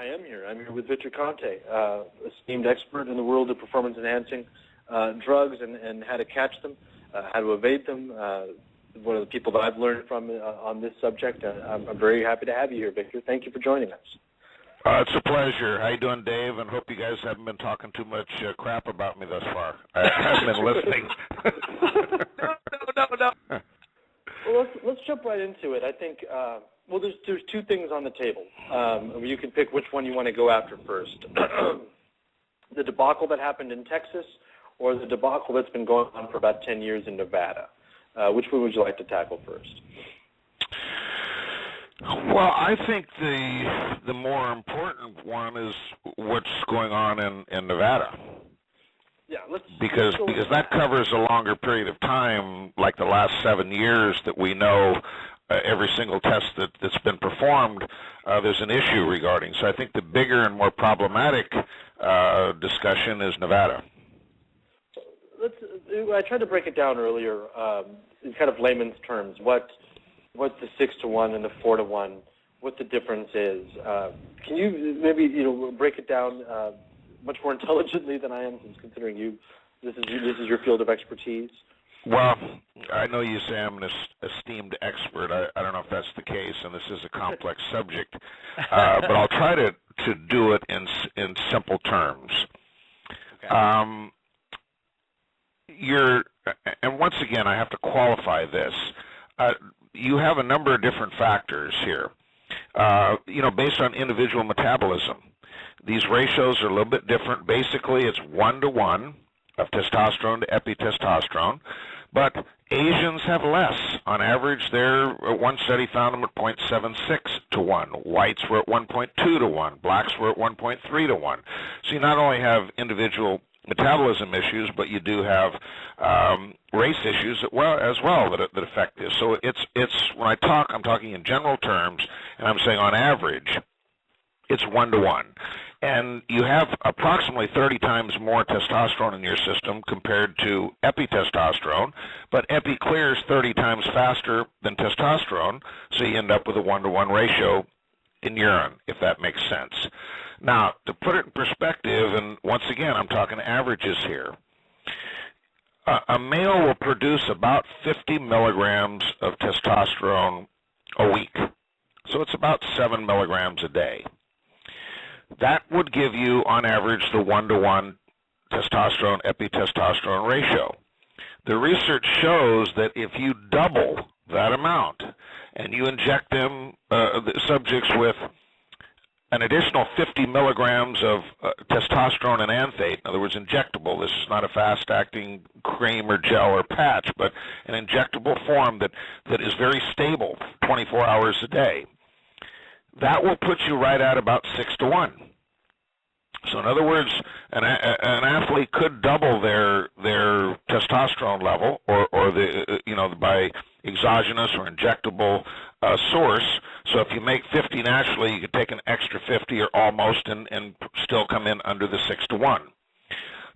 I am here. I'm here with Victor Conte, esteemed expert in the world of performance-enhancing drugs and how to catch them, how to evade them. One of the people that I've learned from on this subject. I'm very happy to have you here, Victor. Thank you for joining us. It's a pleasure. How you doing, Dave? And hope you guys haven't been talking too much crap about me thus far. I haven't been listening. No. Well, let's jump right into it. I think, well, there's two things on the table. You can pick which one you want to go after first. The debacle that happened in Texas or the debacle that's been going on for about 10 years in Nevada. Which one would you like to tackle first? Well, I think the more important one is what's going on in Nevada. Yeah, because that covers a longer period of time, like the last 7 years that we know every single test that's been performed, there's an issue regarding. So I think the bigger and more problematic discussion is Nevada. I tried to break it down earlier in kind of layman's terms. What the 6-to-1 and the 4-to-1, what the difference is. Can you maybe break it down much more intelligently than I am, since considering this is your field of expertise? Well, I know you say I'm an esteemed expert. I don't know if that's the case, and this is a complex subject, but I'll try to do it in simple terms. Okay. And once again, I have to qualify this. You have a number of different factors here, based on individual metabolism. These ratios are a little bit different. Basically, it's 1-to-1 of testosterone to epitestosterone, but Asians have less. On average, one study found them at 0.76-to-1. Whites were at 1.2-to-1. Blacks were at 1.3-to-1. So you not only have individual metabolism issues, but you do have race issues as well that affect this. So it's when I talk, I'm talking in general terms, and I'm saying on average, it's 1-to-1. And you have approximately 30 times more testosterone in your system compared to epitestosterone, but epi clears 30 times faster than testosterone, so you end up with a 1-to-1 ratio in urine, if that makes sense. Now, to put it in perspective, and once again, I'm talking averages here, a male will produce about 50 milligrams of testosterone a week. So it's about 7 milligrams a day. That would give you, on average, the 1-to-1 testosterone-epitestosterone ratio. The research shows that if you double that amount and you inject the subjects with an additional 50 milligrams of testosterone and anthate, in other words, injectable. This is not a fast-acting cream or gel or patch, but an injectable form that is very stable 24 hours a day. That will put you right at about 6-to-1. So in other words, an athlete could double their testosterone level, or by exogenous or injectable source. So if you make 50 naturally, you could take an extra 50 or almost and still come in under the 6-to-1.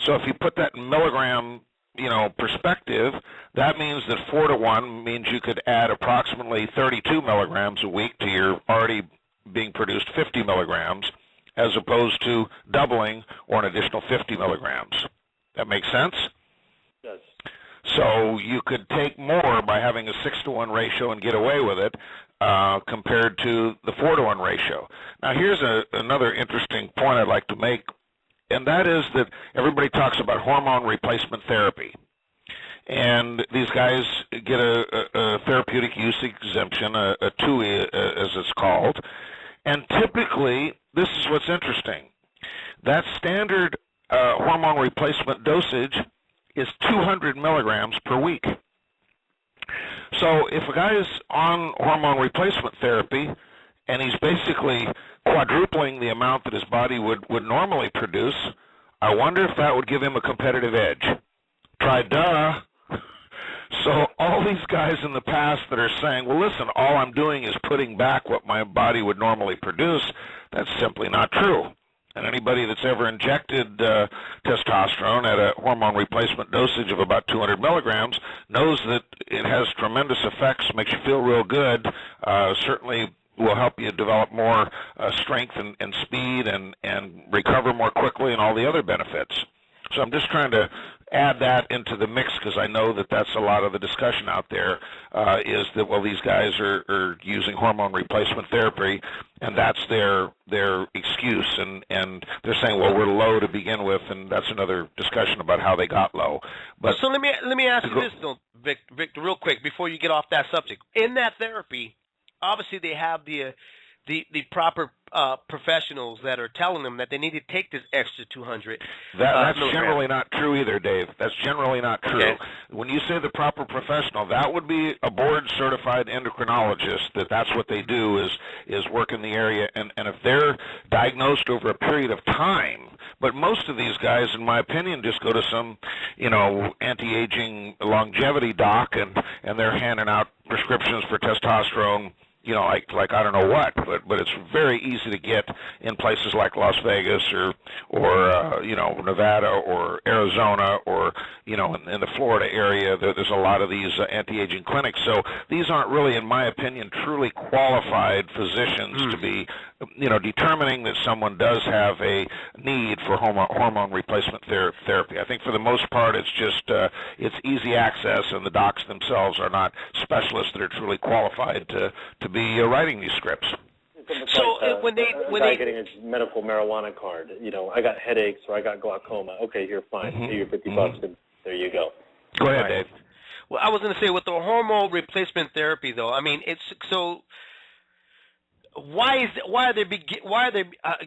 So if you put that in milligram, perspective, that means that 4-to-1 means you could add approximately 32 milligrams a week to your already being produced 50 milligrams, as opposed to doubling or an additional 50 milligrams. That makes sense? Yes. So you could take more by having a 6-to-1 ratio and get away with it compared to the 4-to-1 ratio. Now here's another interesting point I'd like to make, and that is that everybody talks about hormone replacement therapy. And these guys get a therapeutic use exemption, a TUI as it's called. And typically, this is what's interesting. That standard hormone replacement dosage is 200 milligrams per week. So if a guy is on hormone replacement therapy and he's basically quadrupling the amount that his body would normally produce, I wonder if that would give him a competitive edge. Try duh. So all these guys in the past that are saying, well, listen, all I'm doing is putting back what my body would normally produce, that's simply not true. And anybody that's ever injected testosterone at a hormone replacement dosage of about 200 milligrams knows that it has tremendous effects, makes you feel real good, certainly will help you develop more strength and speed and recover more quickly and all the other benefits. So I'm just trying to add that into the mix because I know that that's a lot of the discussion out there is that, well, these guys are using hormone replacement therapy, and that's their excuse, and they're saying, well, we're low to begin with, and that's another discussion about how they got low. But so let me ask you this, though, Victor, real quick before you get off that subject. In that therapy, obviously they have the proper professionals that are telling them that they need to take this extra 200. That's generally not true either, Dave. That's generally not true. Okay. When you say the proper professional, that would be a board-certified endocrinologist. That's what they do is work in the area, and if they're diagnosed over a period of time. But most of these guys, in my opinion, just go to some, anti-aging longevity doc, and they're handing out prescriptions for testosterone. Like I don't know what, but it's very easy to get in places like Las Vegas or Nevada or Arizona or in the Florida area. There's a lot of these anti-aging clinics. So these aren't really, in my opinion, truly qualified physicians to be determining that someone does have a need for hormone replacement therapy. I think for the most part it's just it's easy access, and the docs themselves are not specialists that are truly qualified to be writing these scripts. So when they getting a medical marijuana card, I got headaches or I got glaucoma. Okay, here, fine. Pay your $50 and there you go. Go ahead, Dave. Well, I was going to say with the hormone replacement therapy, though. I mean, it's so. Why are they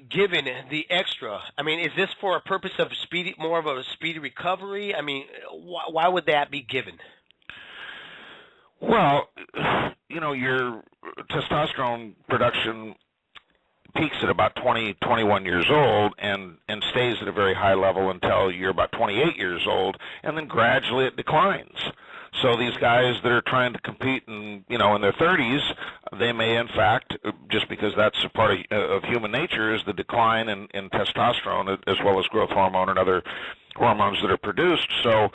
giving the extra? I mean, is this for a purpose of more of a speedy recovery? I mean, why would that be given? Well, your testosterone production peaks at about 20, 21 years old and stays at a very high level until you're about 28 years old, and then gradually it declines. So these guys that are trying to compete in their 30s, they may in fact, just because that's a part of human nature, is the decline in testosterone as well as growth hormone and other hormones that are produced. So,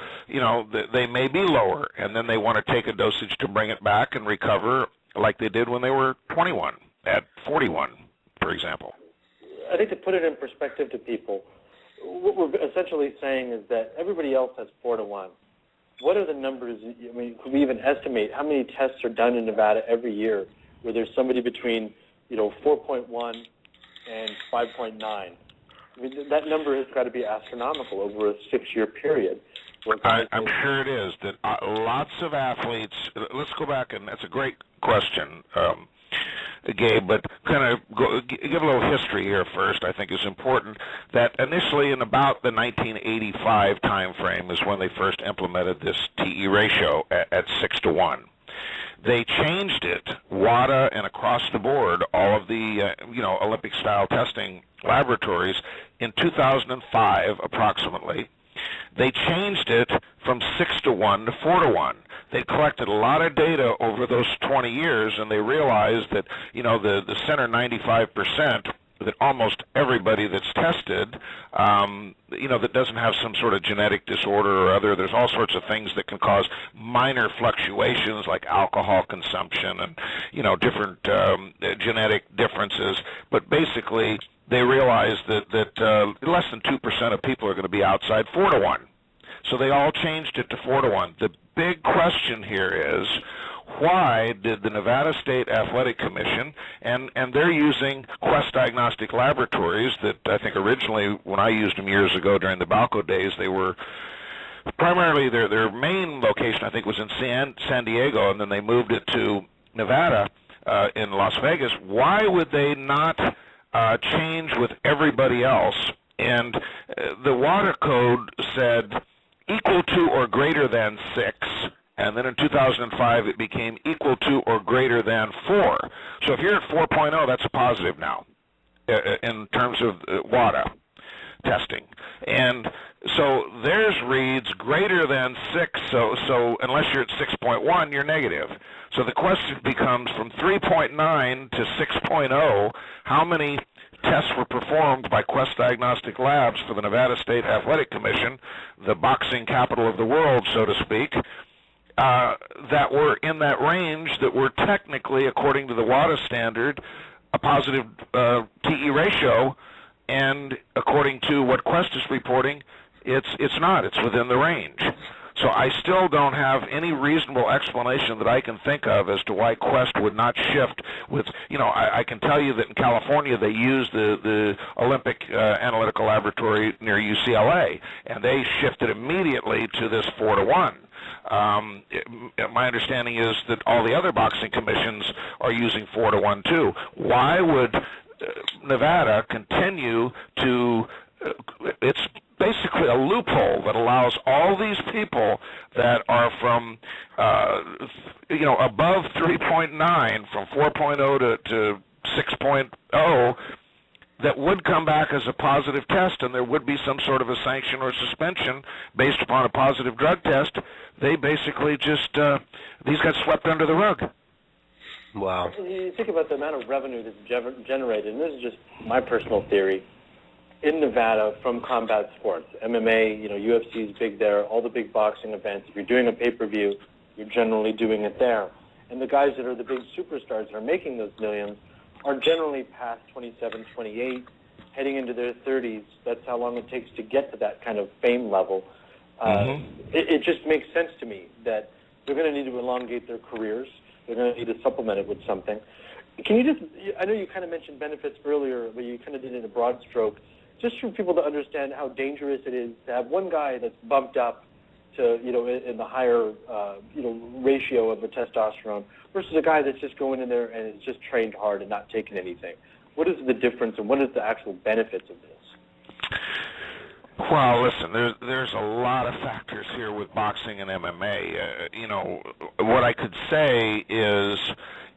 they may be lower, and then they want to take a dosage to bring it back and recover like they did when they were 21, at 41, for example. I think to put it in perspective to people, what we're essentially saying is that everybody else has 4 to 1. What are the numbers? I mean, could we even estimate how many tests are done in Nevada every year where there's somebody between, 4.1 and 5.9? I mean, that number has got to be astronomical over a 6-year period. I'm sure it is. That lots of athletes. Let's go back, and that's a great question, Gabe. But kind of give a little history here first. I think is important. That initially, in about the 1985 time frame, is when they first implemented this TE ratio at 6 to 1. They changed it, WADA and across the board, all of the Olympic-style testing laboratories in 2005, approximately. They changed it from 6 to 1 to 4 to 1. They collected a lot of data over those 20 years, and they realized that the center 95%. That almost everybody that's tested, that doesn't have some sort of genetic disorder or other, there's all sorts of things that can cause minor fluctuations like alcohol consumption and, different genetic differences. But basically, they realized that less than 2% of people are going to be outside 4 to 1. So they all changed it to 4 to 1. The big question here is, why did the Nevada State Athletic Commission, and they're using Quest Diagnostic Laboratories that I think originally, when I used them years ago during the Balco days, they were primarily, their main location I think was in San Diego, and then they moved it to Nevada in Las Vegas. Why would they not change with everybody else? And the water code said equal to or greater than 6. And then in 2005, it became equal to or greater than 4. So if you're at 4.0, that's a positive now in terms of WADA testing. And so theirs reads greater than 6, so unless you're at 6.1, you're negative. So the question becomes from 3.9 to 6.0, how many tests were performed by Quest Diagnostic Labs for the Nevada State Athletic Commission, the boxing capital of the world, so to speak, that were in that range that were technically, according to the WADA standard, a positive TE ratio, and according to what Quest is reporting, it's not. It's within the range. So I still don't have any reasonable explanation that I can think of as to why Quest would not shift with, I can tell you that in California they use the Olympic Analytical Laboratory near UCLA, and they shifted immediately to this 4-to-1. My understanding is that all the other boxing commissions are using 4-to-1 too. Why would Nevada continue to, it's basically a loophole that allows all these people that are from, above 3.9, from 4.0 to 6.0, that would come back as a positive test, and there would be some sort of a sanction or suspension based upon a positive drug test. They basically just, these got swept under the rug. Wow. You think about the amount of revenue that's generated, and this is just my personal theory, in Nevada from combat sports. MMA, UFC is big there, all the big boxing events. If you're doing a pay-per-view, you're generally doing it there. And the guys that are the big superstars that are making those millions are generally past 27, 28, heading into their 30s. That's how long it takes to get to that kind of fame level. It just makes sense to me that they're going to need to elongate their careers. They're going to need to supplement it with something. Can you just, I know you kind of mentioned benefits earlier, but you kind of did it in a broad stroke, just for people to understand how dangerous it is to have one guy that's bumped up to, in the higher, ratio of the testosterone versus a guy that's just going in there and is just trained hard and not taking anything. What is the difference, and what is the actual benefits of this? Well, listen, there's a lot of factors here with boxing and MMA. What I could say is,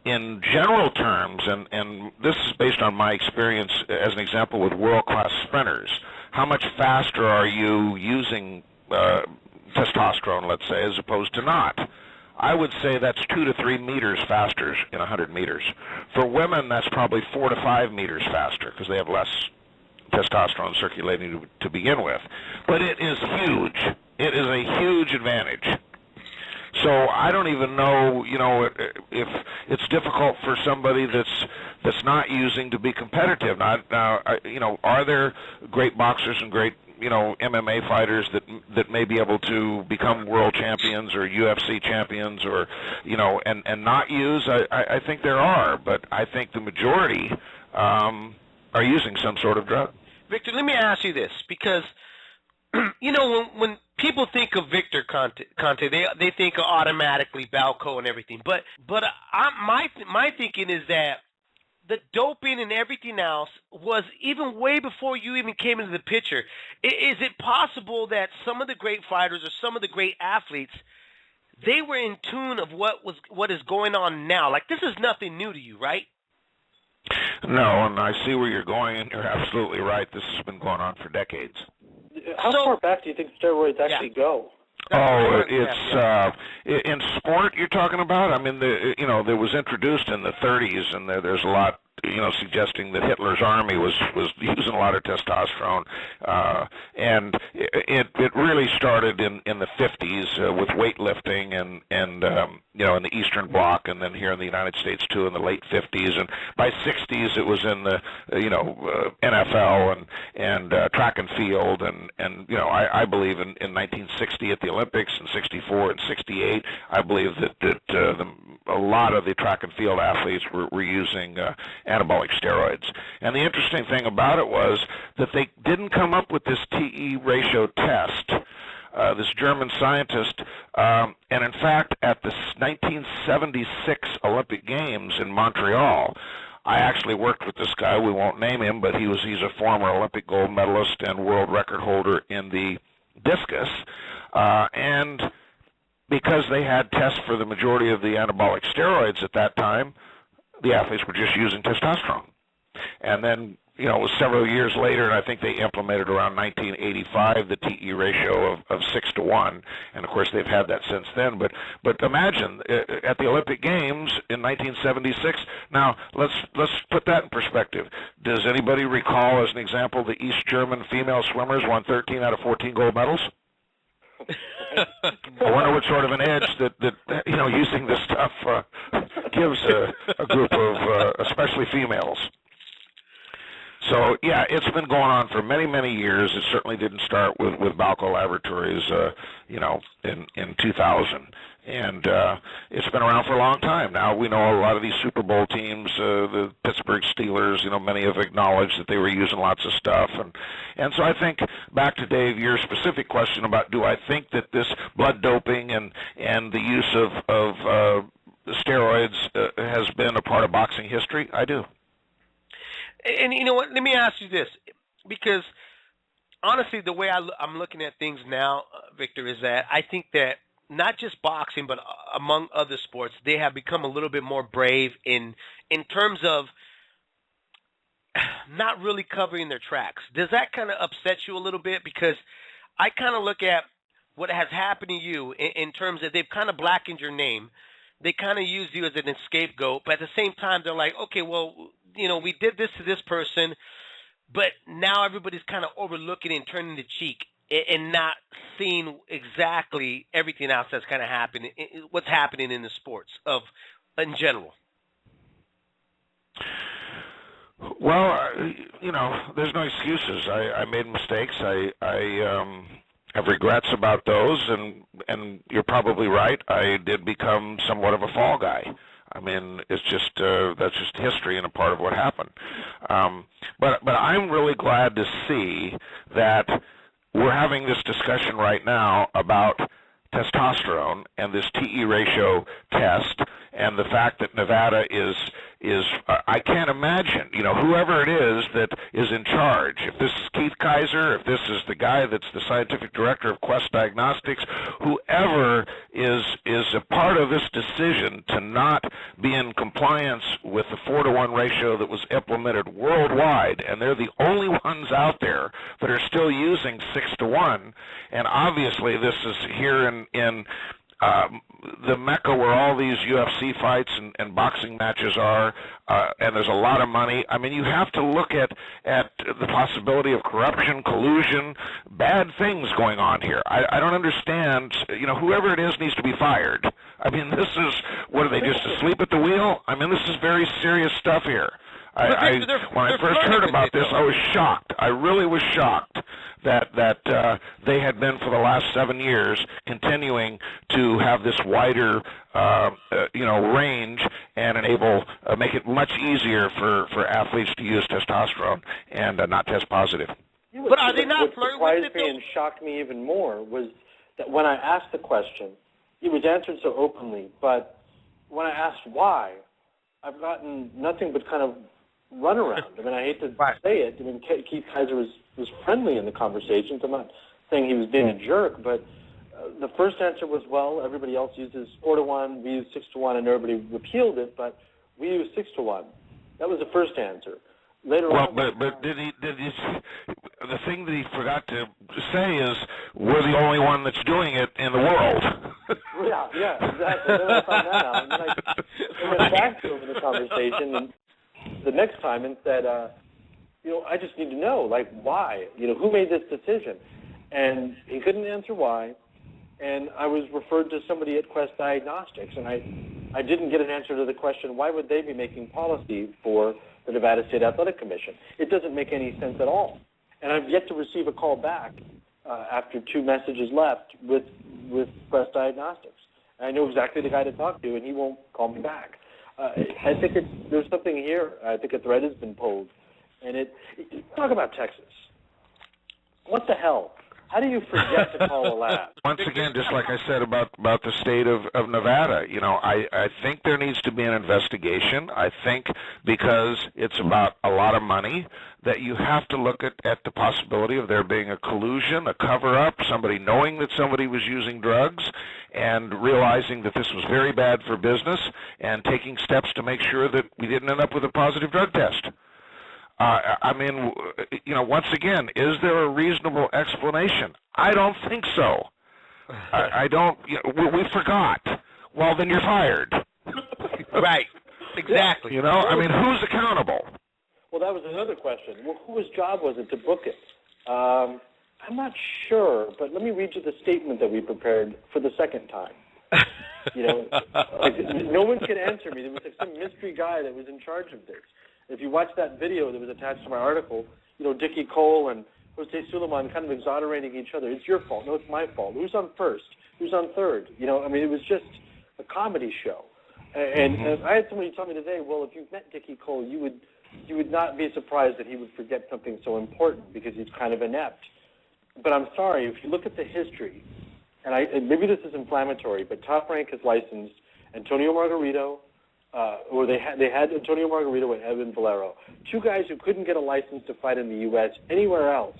in general terms, and this is based on my experience as an example with world-class sprinters, how much faster are you using testosterone, let's say, as opposed to not? I would say that's 2 to 3 meters faster in 100 meters. For women, that's probably 4 to 5 meters faster because they have less testosterone circulating to begin with. But it is huge. It is a huge advantage. So I don't even know, if it's difficult for somebody that's not using to be competitive. Now, are there great boxers and great, MMA fighters that may be able to become world champions or UFC champions or, and not use? I think there are, but I think the majority are using some sort of drug. Victor, let me ask you this, because when people think of Victor Conte, they think of automatically Balco and everything. But my thinking is that the doping and everything else was even way before you even came into the picture. Is it possible that some of the great fighters or some of the great athletes, they were in tune of what is going on now? Like, this is nothing new to you, right? No, and I see where you're going, and you're absolutely right. This has been going on for decades. How far back do you think steroids actually go? Oh, it's in sport you're talking about. I mean, there was introduced in the 30s, and there's a lot, suggesting that Hitler's army was using a lot of testosterone, and it really started in the 50s with weightlifting and in the Eastern Bloc, and then here in the United States too in the late 50s, and by 60s it was in the NFL and track and field, and I believe in 1960 at the Olympics, and 64 and 68, I believe that a lot of the track and field athletes were using anabolic steroids. And the interesting thing about it was that they didn't come up with this TE ratio test, this German scientist, and in fact at the 1976 Olympic Games in Montreal, I actually worked with this guy. We won't name him, but he's a former Olympic gold medalist and world record holder in the discus, and because they had tests for the majority of the anabolic steroids at that time, the athletes were just using testosterone. And then, it was several years later, and I think they implemented around 1985 the TE ratio of 6 to 1, and of course they've had that since then. But imagine at the Olympic Games in 1976. Now let's put that in perspective. Does anybody recall, as an example, the East German female swimmers won 13 out of 14 gold medals? I wonder what sort of an edge that using this stuff gives a group of, especially females. So, yeah, it's been going on for many, many years. It certainly didn't start with Balco Laboratories, in 2000. And it's been around for a long time. Now we know a lot of these Super Bowl teams, the Pittsburgh Steelers, many have acknowledged that they were using lots of stuff. And so I think, back to Dave, your specific question about do I think that this blood doping and the use of steroids has been a part of boxing history, I do. And you know what? Let me ask you this, because honestly, the way I'm looking at things now, Victor, is that I think that not just boxing, but among other sports, they have become a little bit more brave in terms of not really covering their tracks. Does that kind of upset you a little bit? Because I kind of look at what has happened to you in terms of they've kind of blackened your name. They kind of use you as an scapegoat, but at the same time, they're like, okay, well, we did this to this person, but now everybody's kind of overlooking and turning the cheek and not seeing exactly everything else that's kind of happening, what's happening in the sports in general. Well, there's no excuses. I made mistakes. I have regrets about those, and you're probably right. I did become somewhat of a fall guy. I mean, it's just that's just history and a part of what happened. But I'm really glad to see that we're having this discussion right now about testosterone and this TE ratio test, and the fact that Nevada is I can't imagine, whoever it is that is in charge, if this is Keith Kaiser, if this is the guy that's the scientific director of Quest Diagnostics, whoever is a part of this decision to not be in compliance with the 4-to-1 ratio that was implemented worldwide, and they're the only ones out there that are still using 6-to-1, and obviously this is here in the mecca where all these UFC fights and boxing matches are, and there's a lot of money. I mean, you have to look at the possibility of corruption, collusion, bad things going on here. I don't understand. Whoever it is needs to be fired. I mean, this is, what are they, just asleep at the wheel? I mean, this is very serious stuff here. When I first heard about this, I was shocked. I really was shocked that they had been for the last 7 years continuing to have this wider range and make it much easier for athletes to use testosterone and not test positive. But are they not flirting with it? What surprised me and shocked me even more was that when I asked the question, it was answered so openly, but when I asked why, I've gotten nothing but kind of runaround. I mean, I hate to say it. I mean, Keith Kaiser was friendly in the conversations. I'm not saying he was being a jerk, but the first answer was, well, everybody else uses 4-to-1, we use 6-to-1, and everybody repealed it, but we use 6-to-1. That was the first answer. Later on, but did he? The thing that he forgot to say is we're the only one that's doing it in the world. yeah, exactly. Then I found that out, and then I went back to him in the conversation and the next time and said, I just need to know, like, why? Who made this decision? And he couldn't answer why. And I was referred to somebody at Quest Diagnostics, and I didn't get an answer to the question, why would they be making policy for the Nevada State Athletic Commission? It doesn't make any sense at all. And I've yet to receive a call back after 2 messages left with Quest Diagnostics. And I know exactly the guy to talk to, and he won't call me back. I think there's something here. I think a thread has been pulled. And talk about Texas. What the hell? How do you forget to call a lab? Once again, just like I said about the state of Nevada, I think there needs to be an investigation. I think because it's about a lot of money that you have to look at the possibility of there being a collusion, a cover-up, somebody knowing that somebody was using drugs and realizing that this was very bad for business and taking steps to make sure that we didn't end up with a positive drug test. I mean, once again, is there a reasonable explanation? I don't think so. I don't. We forgot. Well, then you're fired. Right. Exactly. I mean, who's accountable? Well, that was another question. Well, whose job was it to book it? I'm not sure, but let me read you the statement that we prepared for the second time. You know, like, no one could answer me. There was like some mystery guy that was in charge of this. If you watch that video that was attached to my article, you know, Dickie Cole and Jose Suliaman kind of exonerating each other. It's your fault. No, it's my fault. Who's on first? Who's on third? You know, I mean, it was just a comedy show. And I had somebody tell me today, well, if you've met Dickie Cole, you would not be surprised that he would forget something so important because he's kind of inept. But I'm sorry, if you look at the history, and maybe this is inflammatory, but Top Rank has licensed Antonio Margarito, or they had Antonio Margarito and Evan Valero, two guys who couldn't get a license to fight in the U.S. anywhere else.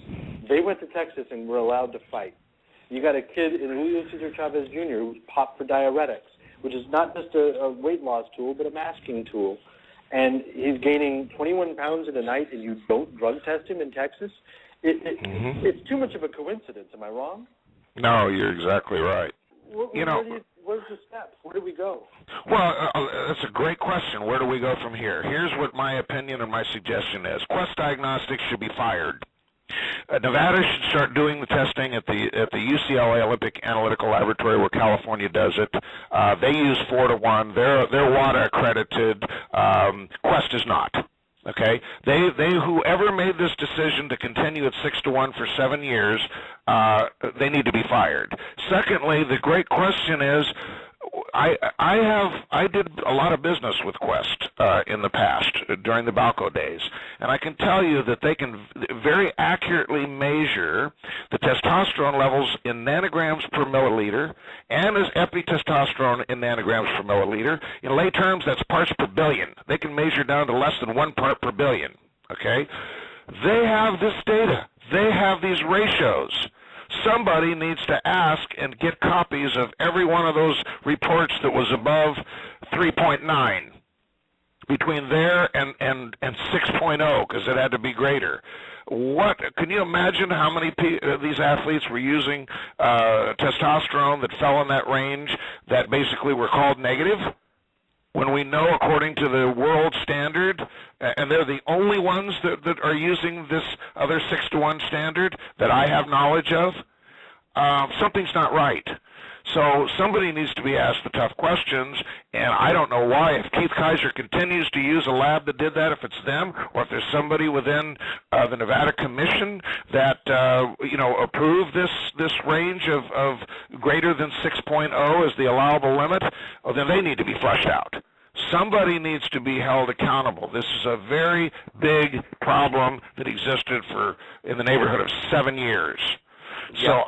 They went to Texas and were allowed to fight. You got a kid in Julio Cesar Chavez Jr. who's popped for diuretics, which is not just a weight loss tool, but a masking tool. And he's gaining 21 pounds in a night, and you don't drug test him in Texas? It's too much of a coincidence. Am I wrong? No, you're exactly right. Where's the steps? Where do we go? Well, that's a great question. Where do we go from here? Here's what my opinion and my suggestion is. Quest Diagnostics should be fired. Nevada should start doing the testing at the UCLA Olympic Analytical Laboratory where California does it. They use 4-to-1. They're WADA accredited. Quest is not. Okay, whoever made this decision to continue at 6-to-1 for 7 years, they need to be fired. Secondly, the great question is, I did a lot of business with Quest in the past during the Balco days, and I can tell you that they can very accurately measure the testosterone levels in nanograms per milliliter and as epitestosterone in nanograms per milliliter. In lay terms, that's parts per billion. They can measure down to less than 1 part per billion. Okay, they have this data. They have these ratios. Somebody needs to ask and get copies of every one of those reports that was above 3.9, between there and 6.0, because it had to be greater. What can you imagine how many these athletes were using testosterone that fell in that range that basically were called negative? When we know, according to the world standard, and they're the only ones that are using this other 6-to-1 standard that I have knowledge of, something's not right. So somebody needs to be asked the tough questions, and I don't know why. If Keith Kaiser continues to use a lab that did that, if it's them, or if there's somebody within the Nevada Commission that approved this range of greater than 6.0 as the allowable limit, well, then they need to be flushed out. Somebody needs to be held accountable. This is a very big problem that existed for in the neighborhood of 7 years. So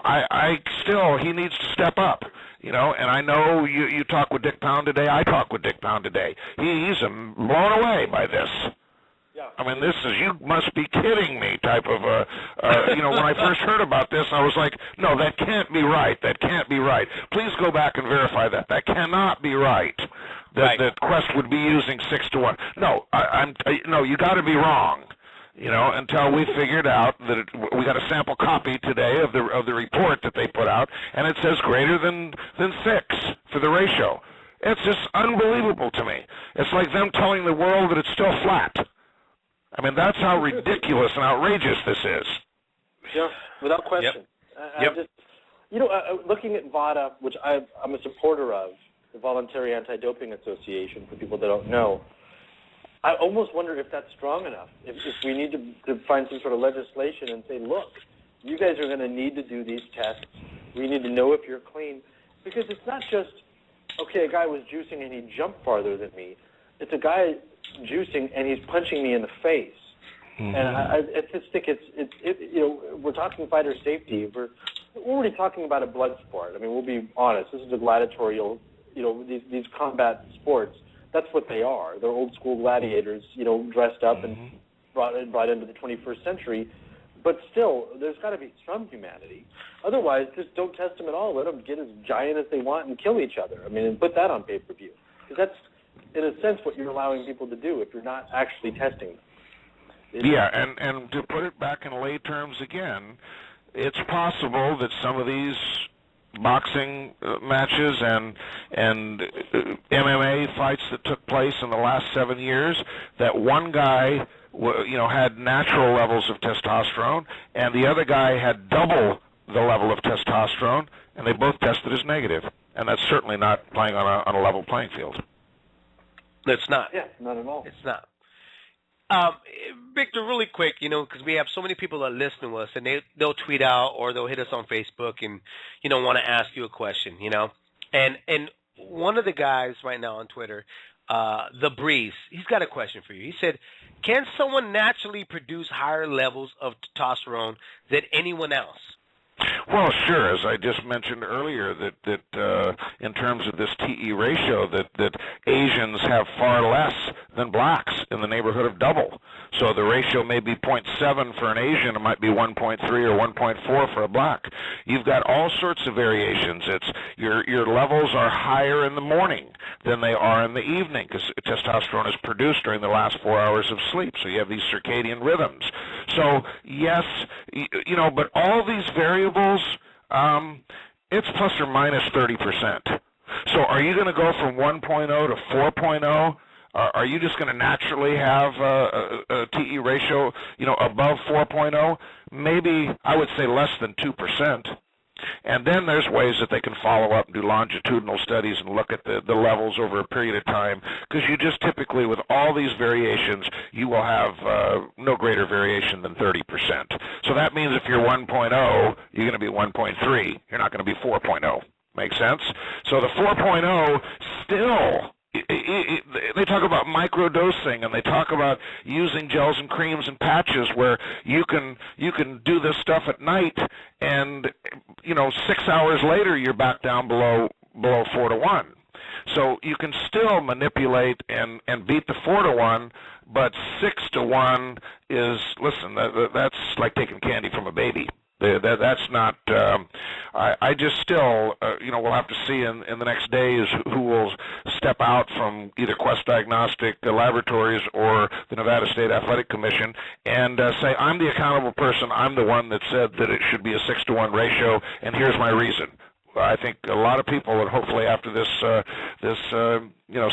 he needs to step up, and I know you talk with Dick Pound today. I talk with Dick Pound today. He's blown away by this. Yeah. I mean, this is, you must be kidding me type of when I first heard about this, I was like, no, that can't be right. That can't be right. Please go back and verify that. That cannot be right. That Quest would be using 6-to-1. No, no, you got to be wrong. Until we figured out that we got a sample copy today of the report that they put out, and it says greater than 6 for the ratio. It's just unbelievable to me. It's like them telling the world that it's still flat. I mean, that's how ridiculous and outrageous this is. Yeah, without question. Yep. Looking at VADA, which I'm a supporter of, the Voluntary Anti-Doping Association, for people that don't know, I almost wonder if that's strong enough, if we need to find some sort of legislation and say, look, you guys are going to need to do these tests. We need to know if you're clean. Because it's not just, okay, a guy was juicing and he jumped farther than me. It's a guy juicing and he's punching me in the face. Mm-hmm. And I just think we're talking fighter safety. We're already talking about a blood sport. I mean, we'll be honest. This is a gladiatorial, these combat sports. That's what they are. They're old school gladiators, dressed up and brought into the 21st century. But still, there's got to be some humanity. Otherwise, just don't test them at all. Let them get as giant as they want and kill each other. I mean, and put that on pay-per-view. Because that's, in a sense, what you're allowing people to do if you're not actually testing them. And to put it back in lay terms again, it's possible that some of these boxing matches and MMA fights that took place in the last 7 years that one guy had natural levels of testosterone and the other guy had double the level of testosterone, and they both tested as negative, and that's certainly not playing on a level playing field. It's not. Yeah, not at all. It's not. Victor, really quick, because we have so many people that listen to us, and they'll tweet out or they'll hit us on Facebook and, want to ask you a question, And one of the guys right now on Twitter, The Breeze, he's got a question for you. He said, can someone naturally produce higher levels of testosterone than anyone else? Well, sure. As I just mentioned earlier, that in terms of this TE ratio, that Asians have far less than blacks, in the neighborhood of double. So the ratio may be 0.7 for an Asian, it might be 1.3 or 1.4 for a black. You've got all sorts of variations. It's your levels are higher in the morning than they are in the evening because testosterone is produced during the last 4 hours of sleep. So you have these circadian rhythms. So yes, but all these variables, it's plus or minus 30%. So are you going to go from 1.0 to 4.0? Are you just going to naturally have a TE ratio, above 4.0? Maybe I would say less than 2%. And then there's ways that they can follow up and do longitudinal studies and look at the levels over a period of time, because you just typically, with all these variations, you will have no greater variation than 30%. So that means if you're 1.0, you're going to be 1.3. You're not going to be 4.0. Make sense? So the 4.0 still... They talk about microdosing, and they talk about using gels and creams and patches where you can do this stuff at night, and 6 hours later you're back down below 4 to 1. So you can still manipulate and beat the 4 to 1, but 6 to 1 is, listen, that's like taking candy from a baby. That's not. I just still, we'll have to see in the next days who will step out from either Quest Diagnostic Laboratories or the Nevada State Athletic Commission and say, I'm the accountable person. I'm the one that said that it should be a 6 to 1 ratio, and here's my reason. I think a lot of people, and hopefully after this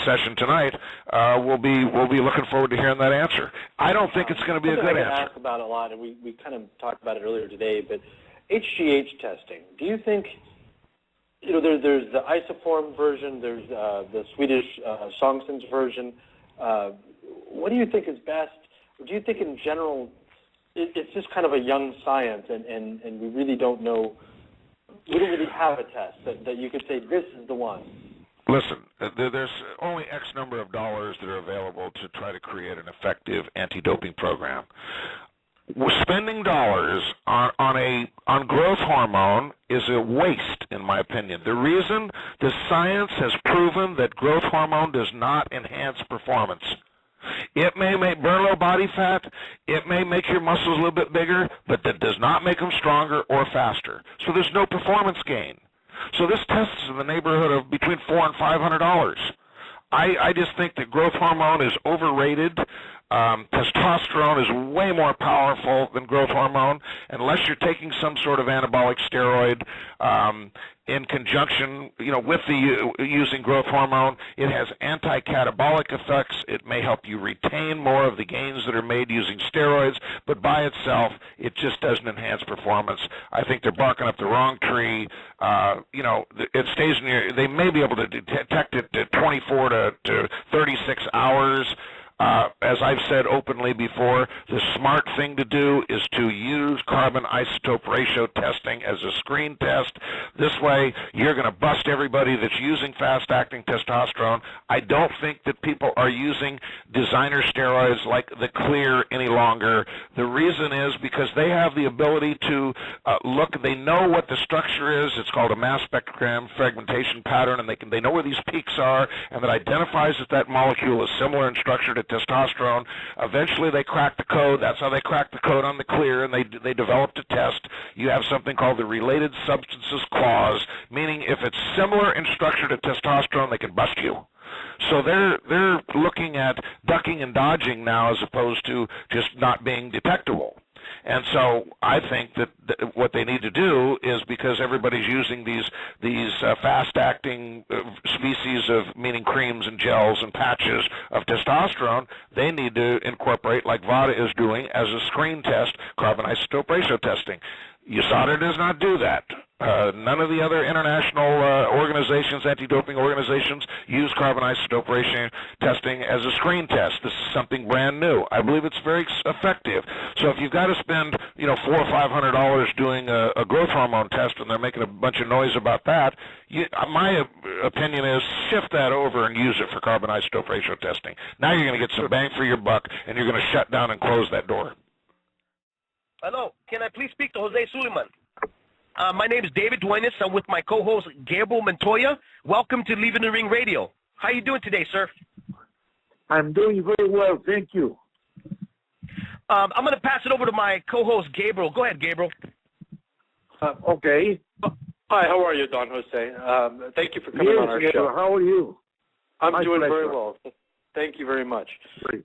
session tonight, will be looking forward to hearing that answer. I don't think it's going to be a good answer. I ask about a lot, and we kind of talked about it earlier today, but HGH testing. Do you think, there's the isoform version, there's the Swedish Songstens version. What do you think is best? Do you think in general it's just kind of a young science, and we really don't know? We don't really have a test that you could say this is the one. Listen, there's only X number of dollars that are available to try to create an effective anti-doping program. We're spending dollars on growth hormone is a waste, in my opinion. The reason the science has proven that growth hormone does not enhance performance. It may burn low body fat, it may make your muscles a little bit bigger, but that does not make them stronger or faster. So there's no performance gain. So this test is in the neighborhood of between $400 and $500. I just think that growth hormone is overrated. Testosterone is way more powerful than growth hormone, unless you're taking some sort of anabolic steroid in conjunction, with using growth hormone. It has anti-catabolic effects. It may help you retain more of the gains that are made using steroids, but by itself, it just doesn't enhance performance. I think they're barking up the wrong tree. It stays in your. They may be able to detect it at 24 to 36 hours. As I've said openly before, the smart thing to do is to use carbon isotope ratio testing as a screen test. This way, you're going to bust everybody that's using fast-acting testosterone. I don't think that people are using designer steroids like the Clear any longer. The reason is because they have the ability to look. They know what the structure is. It's called a mass spectrogram fragmentation pattern, and they know where these peaks are, and that identifies that molecule is similar in structure to testosterone. Eventually they cracked the code. That's how they cracked the code on the Clear, and they developed a test. You have something called the related substances clause, meaning if it's similar in structure to testosterone, they can bust you. So they're looking at ducking and dodging now as opposed to just not being detectable. And so I think that what they need to do is, because everybody's using these fast-acting species of, meaning creams and gels and patches of testosterone, they need to incorporate, like VADA is doing, as a screen test, carbon isotope ratio testing. USADA does not do that. None of the other international organizations, anti-doping organizations, use carbon isotope ratio testing as a screen test. This is something brand new. I believe it's very effective. So if you've got to spend, $400 or $500 doing a growth hormone test, and they're making a bunch of noise about that, my opinion is shift that over and use it for carbon isotope ratio testing. Now you're going to get some bang for your buck, and you're going to shut down and close that door. Hello, can I please speak to Jose Suliaman? My name is David Duenas. I'm with my co-host Gabriel Montoya. Welcome to Leaving the Ring Radio. How are you doing today, sir? I'm doing very well, thank you. I'm going to pass it over to my co-host Gabriel. Go ahead, Gabriel. Okay. Hi, how are you, Don Jose? Thank you for coming on our show. How are you? I'm doing very well. Thank you very much.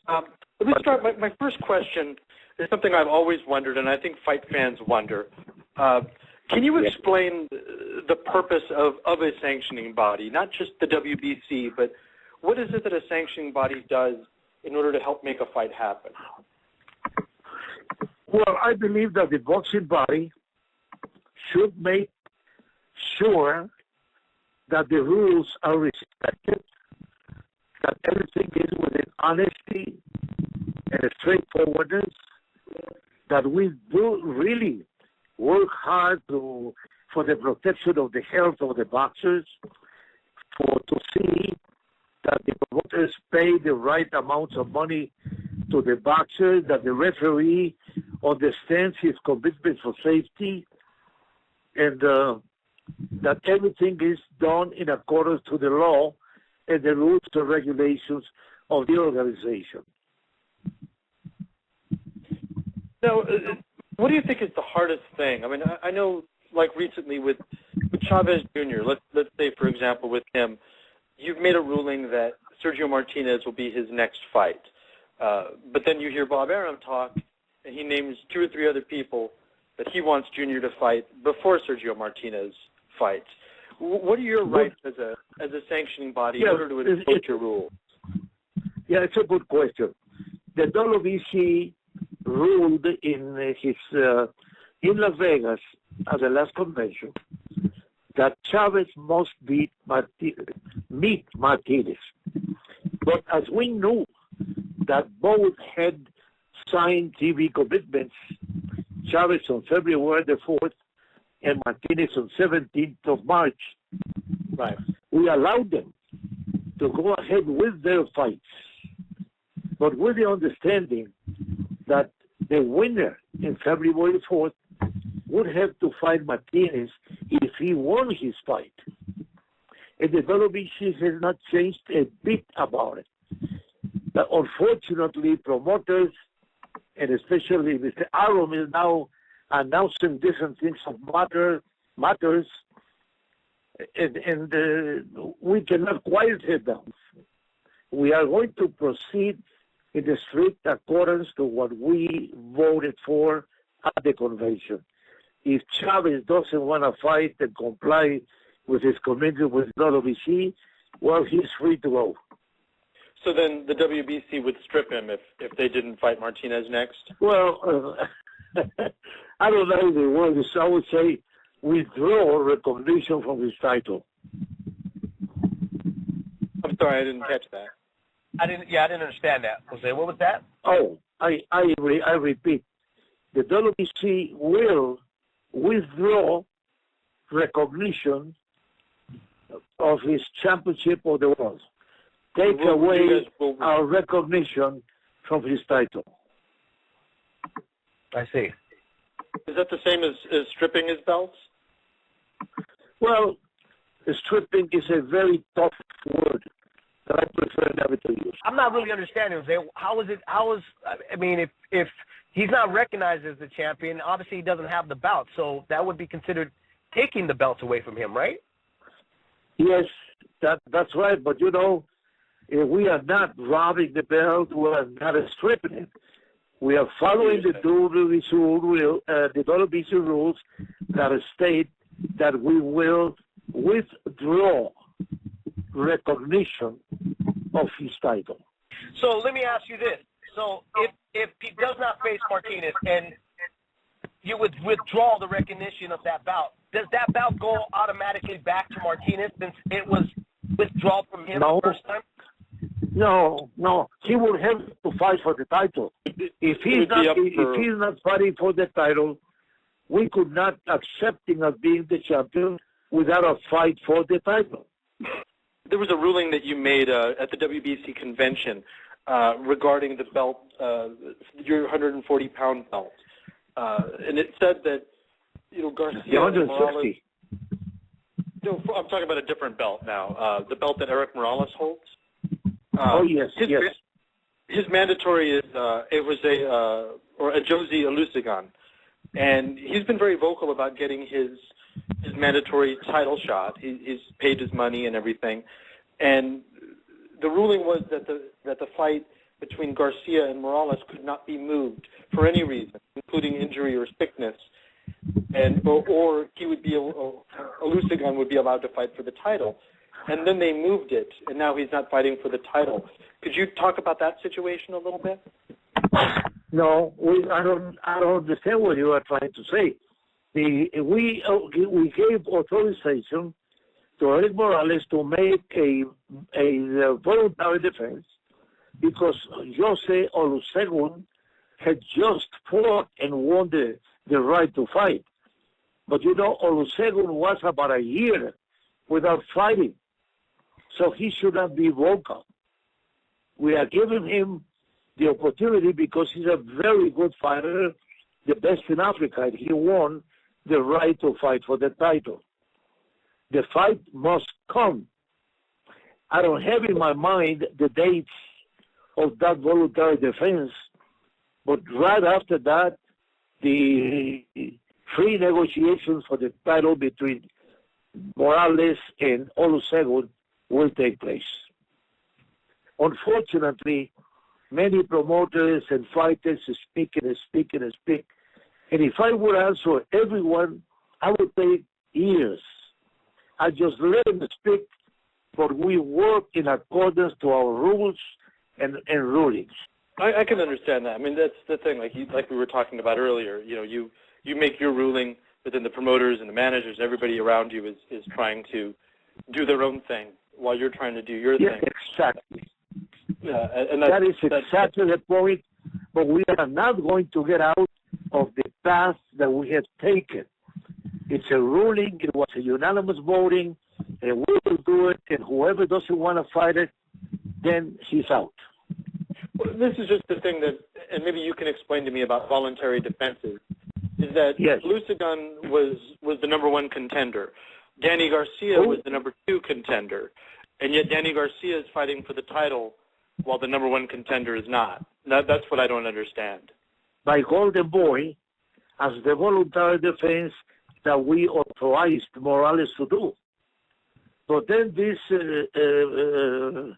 Let me start. My first question is something I've always wondered, and I think fight fans wonder. Can you explain the purpose of a sanctioning body, not just the WBC, but what is it that a sanctioning body does in order to help make a fight happen? Well, I believe that the boxing body should make sure that the rules are respected, that everything is within honesty and straightforwardness, that we do really work hard for the protection of the health of the boxers, to see that the promoters pay the right amounts of money to the boxers, that the referee understands his commitment for safety, and that everything is done in accordance to the law and the rules and regulations of the organization. Now, what do you think is the hardest thing? I mean, I know, like recently with Chavez Jr., let's say, for example, with him, you've made a ruling that Sergio Martinez will be his next fight. But then you hear Bob Arum talk, and he names 2 or 3 other people that he wants Jr. to fight before Sergio Martinez fights. What are your rights as a sanctioning body in order to enforce your rule? Yeah, it's a good question. The WBC ruled in Las Vegas at the last convention that Chavez must meet Martinez. But as we knew that both had signed TV commitments, Chavez on February the 4th and Martinez on 17th of March, right, we allowed them to go ahead with their fights, but with the understanding that the winner in February 4th would have to fight Martinez if he won his fight. And the WBC has not changed a bit about it. But unfortunately, promoters, and especially Mr. Arum, is now announcing different things of matters, and we cannot quiet it down. We are going to proceed in the strict accordance to what we voted for at the convention. If Chavez doesn't want to fight and comply with his commitment with WBC, well, he's free to go. So then the WBC would strip him if they didn't fight Martinez next? Well, I don't know the word. I would say withdraw recognition from his title. I'm sorry, I didn't catch that. I didn't understand that, Jose. What was that? Oh, I repeat. The WBC will withdraw recognition of his championship of the world. Take away our recognition from his title. I see. Is that the same as stripping his belts? Well, stripping is a very tough word that I prefer never to use. I'm not really understanding, Jose. I mean, if he's not recognized as the champion, obviously he doesn't have the belt, so that would be considered taking the belts away from him, right? Yes, that's right. But we are not robbing the belt. We are not stripping it. We are following the WBC rules that state that we will withdraw recognition of his title. So let me ask you this. So if he does not face Martinez and you would withdraw the recognition of that bout, does that bout go automatically back to Martinez since it was withdrawn from him the first time? No. He would have to fight for the title. If he's not fighting for the title, we could not accept him as being the champion without a fight for the title. There was a ruling that you made at the WBC convention regarding the belt, your 140-pound belt, and it said that Garcia, 160. I'm talking about a different belt now. The belt that Eric Morales holds. Yes. His mandatory is a Jose Suliaman, and he's been very vocal about getting his mandatory title shot. He's paid his money and everything, and the ruling was that the fight between Garcia and Morales could not be moved for any reason, including injury or sickness, or he would be Suliaman would be allowed to fight for the title. And then they moved it, and now he's not fighting for the title. Could you talk about that situation a little bit? No, I don't understand what you are trying to say. We gave authorization to Eric Morales to make a voluntary defense because Jose Suliaman had just fought and won the right to fight. But Suliaman was about a year without fighting. So he should not be vocal. We are giving him the opportunity because he's a very good fighter, the best in Africa, and he won the right to fight for the title. The fight must come. I don't have in my mind the dates of that voluntary defense, but right after that, the free negotiations for the title between Morales and Suliaman will take place. Unfortunately, many promoters and fighters speak. And if I would answer everyone, I would take years. I just let them speak, but we work in accordance to our rules and rulings. I can understand that. I mean, that's the thing. Like we were talking about earlier. You make your ruling, but then the promoters and the managers, everybody around you is trying to do their own thing while you're trying to do your thing. Exactly. Yeah, and that is exactly the point. But we are not going to get out of the path that we have taken. It's a ruling. It was a unanimous voting, and we will do it. And whoever doesn't want to fight it, then he's out. Well, this is just the thing that, and maybe you can explain to me about voluntary defenses, is that Suliaman was the number one contender. Danny Garcia was the number two contender, and yet Danny Garcia is fighting for the title while the number one contender is not. That's what I don't understand. By Golden Boy, as the voluntary defense that we authorized Morales to do. But then this, the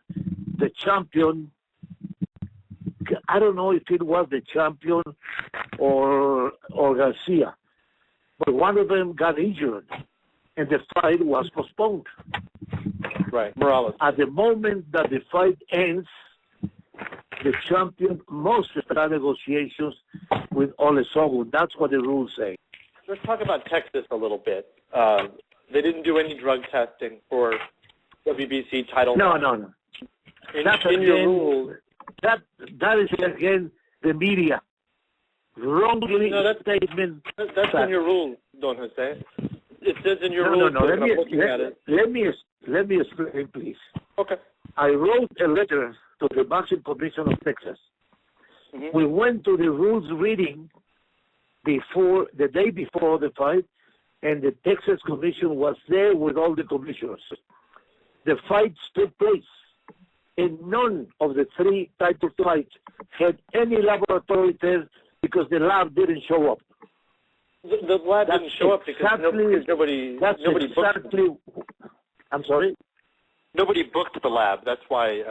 champion, I don't know if it was the champion or Garcia, but one of them got injured, and the fight was postponed. Right, Morales. At the moment that the fight ends, the champion must start negotiations with Suliaman. That's what the rules say. Let's talk about Texas a little bit. They didn't do any drug testing for WBC title. No. In your rules, that is again the media wrongly statement. That's in your rules, Don Jose. It says in your rules. No. Let me explain, please. Okay. I wrote a letter to the Boxing Commission of Texas. Mm-hmm. We went to the rules reading the day before the fight, and the Texas Commission was there with all the commissioners. The fights took place, and none of the three title fights had any laboratory test because the lab didn't show up. The lab didn't show up because nobody booked. I'm sorry? Nobody booked the lab. That's why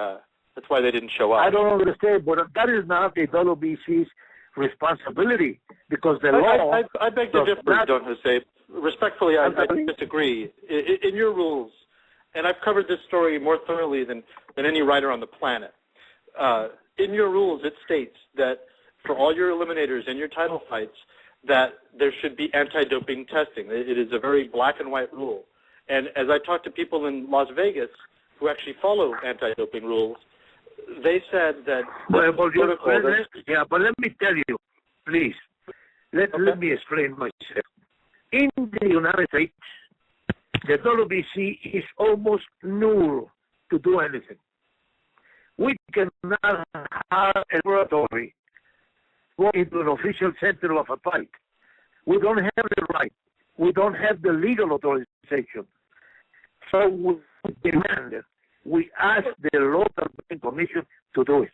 they didn't show up. I don't understand, but that is not the WBC's responsibility because the law. I beg to differ, Don Jose. Respectfully, I disagree. In your rules, and I've covered this story more thoroughly than any writer on the planet. In your rules, it states that for all your eliminators and your title fights, that there should be anti-doping testing. It is a very black and white rule. And as I talk to people in Las Vegas who actually follow anti-doping rules, they said that but let me tell you, please. Let me explain myself. In the United States, the WBC is almost null to do anything. We cannot have a laboratory go into an official center of a fight. We don't have the right. We don't have the legal authorization. So we demand, we ask the local commission to do it.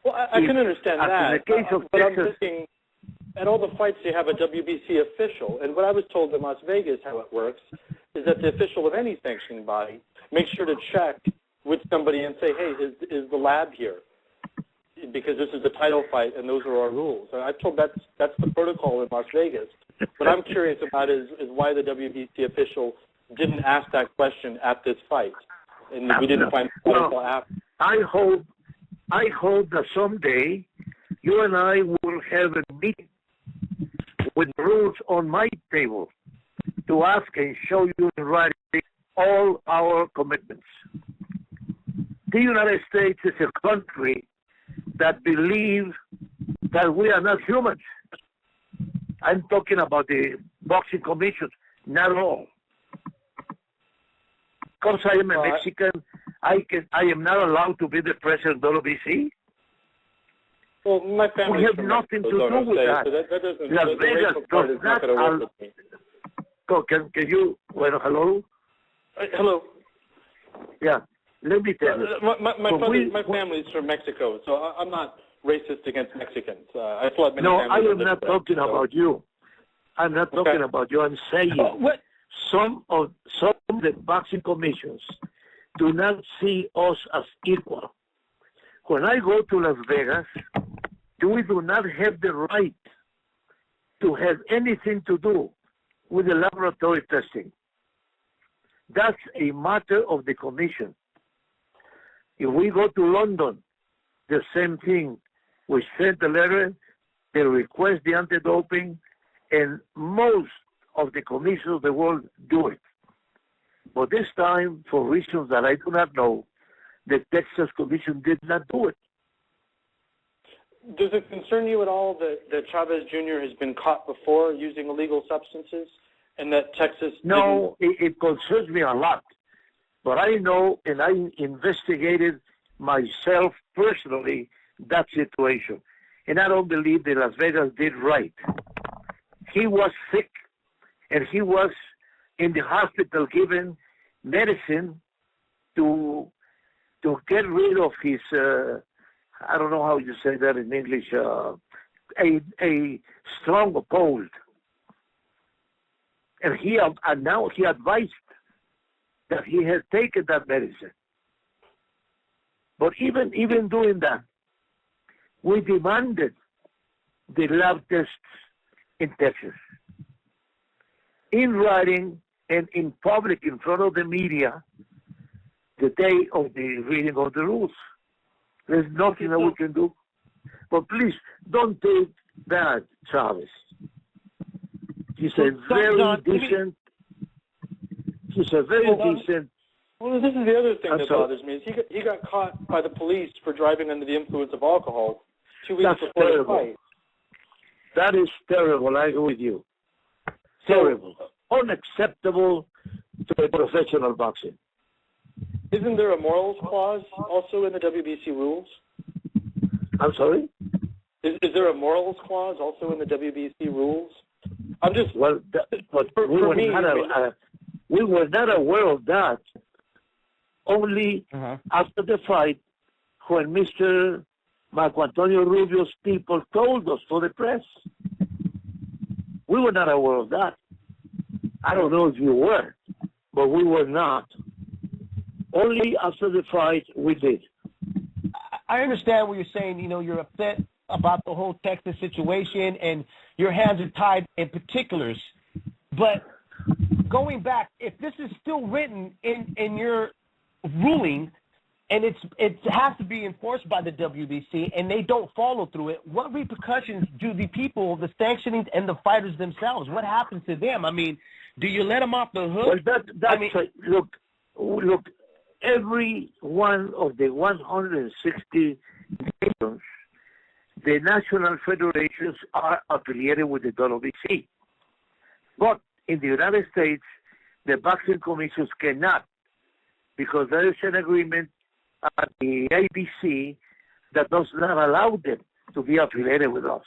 Well, I can understand that. In the case of but Texas, I'm thinking, at all the fights, you have a WBC official. And what I was told in Las Vegas, how it works, is that the official of any sanctioning body makes sure to check with somebody and say, hey, is the lab here? Because this is a title fight and those are our rules. And I'm told that's the protocol in Las Vegas. What I'm curious about is why the WBC official didn't ask that question at this fight, and we didn't find the protocol after. I hope that someday you and I will have a meeting with rules on my table to ask and show you in writing all our commitments. The United States is a country that believes that we are not humans. I'm talking about the boxing commission, not all. Because I am a Mexican, I am not allowed to be the president of WBC. Well, my family. We have nothing to do with that. So that doesn't. Las Vegas does not allow. Can you? Well, hello. Hello. Yeah. Let me tell you. My family's from Mexico, so I'm not racist against Mexicans. I still have many No, families I am not talking about you. I'm not talking about you. I'm saying some of the boxing commissions do not see us as equal. When I go to Las Vegas, we do not have the right to have anything to do with the laboratory testing. That's a matter of the commission. If we go to London, the same thing. We send a letter, they request the anti-doping, and most of the commissions of the world do it. But this time, for reasons that I do not know, the Texas Commission did not do it. Does it concern you at all that Chavez Jr. has been caught before using illegal substances, and that Texas? No, it concerns me a lot. But I know, and I investigated myself personally that situation, and I don't believe that Las Vegas did right. He was sick, and he was in the hospital given medicine to get rid of his, I don't know how you say that in English, a strong cold. And now he advised that he had taken that medicine. But even doing that, we demanded the lab tests in Texas, in writing and in public in front of the media, the day of the reading of the rules. There's nothing that we can do. But please, don't take that, Chavez. He's a very decent. He's a very decent. Well, this is the other thing that bothers me. Is he got caught by the police for driving under the influence of alcohol 2 weeks before the fight. That is terrible. I agree with you. Terrible. Unacceptable to a professional boxing. Isn't there a morals clause also in the WBC rules? I'm sorry? Is there a morals clause also in the WBC rules? I'm just... Well, but we were not aware of that. Only after the fight, when Mr. Marco Antonio Rubio's people told us for the press. We were not aware of that. I don't know if you were, but we were not. Only after the fight we did. I understand what you're saying. You know, you're upset about the whole Texas situation, and your hands are tied in particulars. But going back, if this is still written in your ruling, and it has to be enforced by the WBC, and they don't follow through it, what repercussions do the people, the sanctioning, and the fighters themselves? What happens to them? I mean, do you let them off the hook? Well, look. Every one of the 160 nations, the national federations are affiliated with the WBC. But in the United States, the boxing commissions cannot, because there is an agreement at the ABC that does not allow them to be affiliated with us.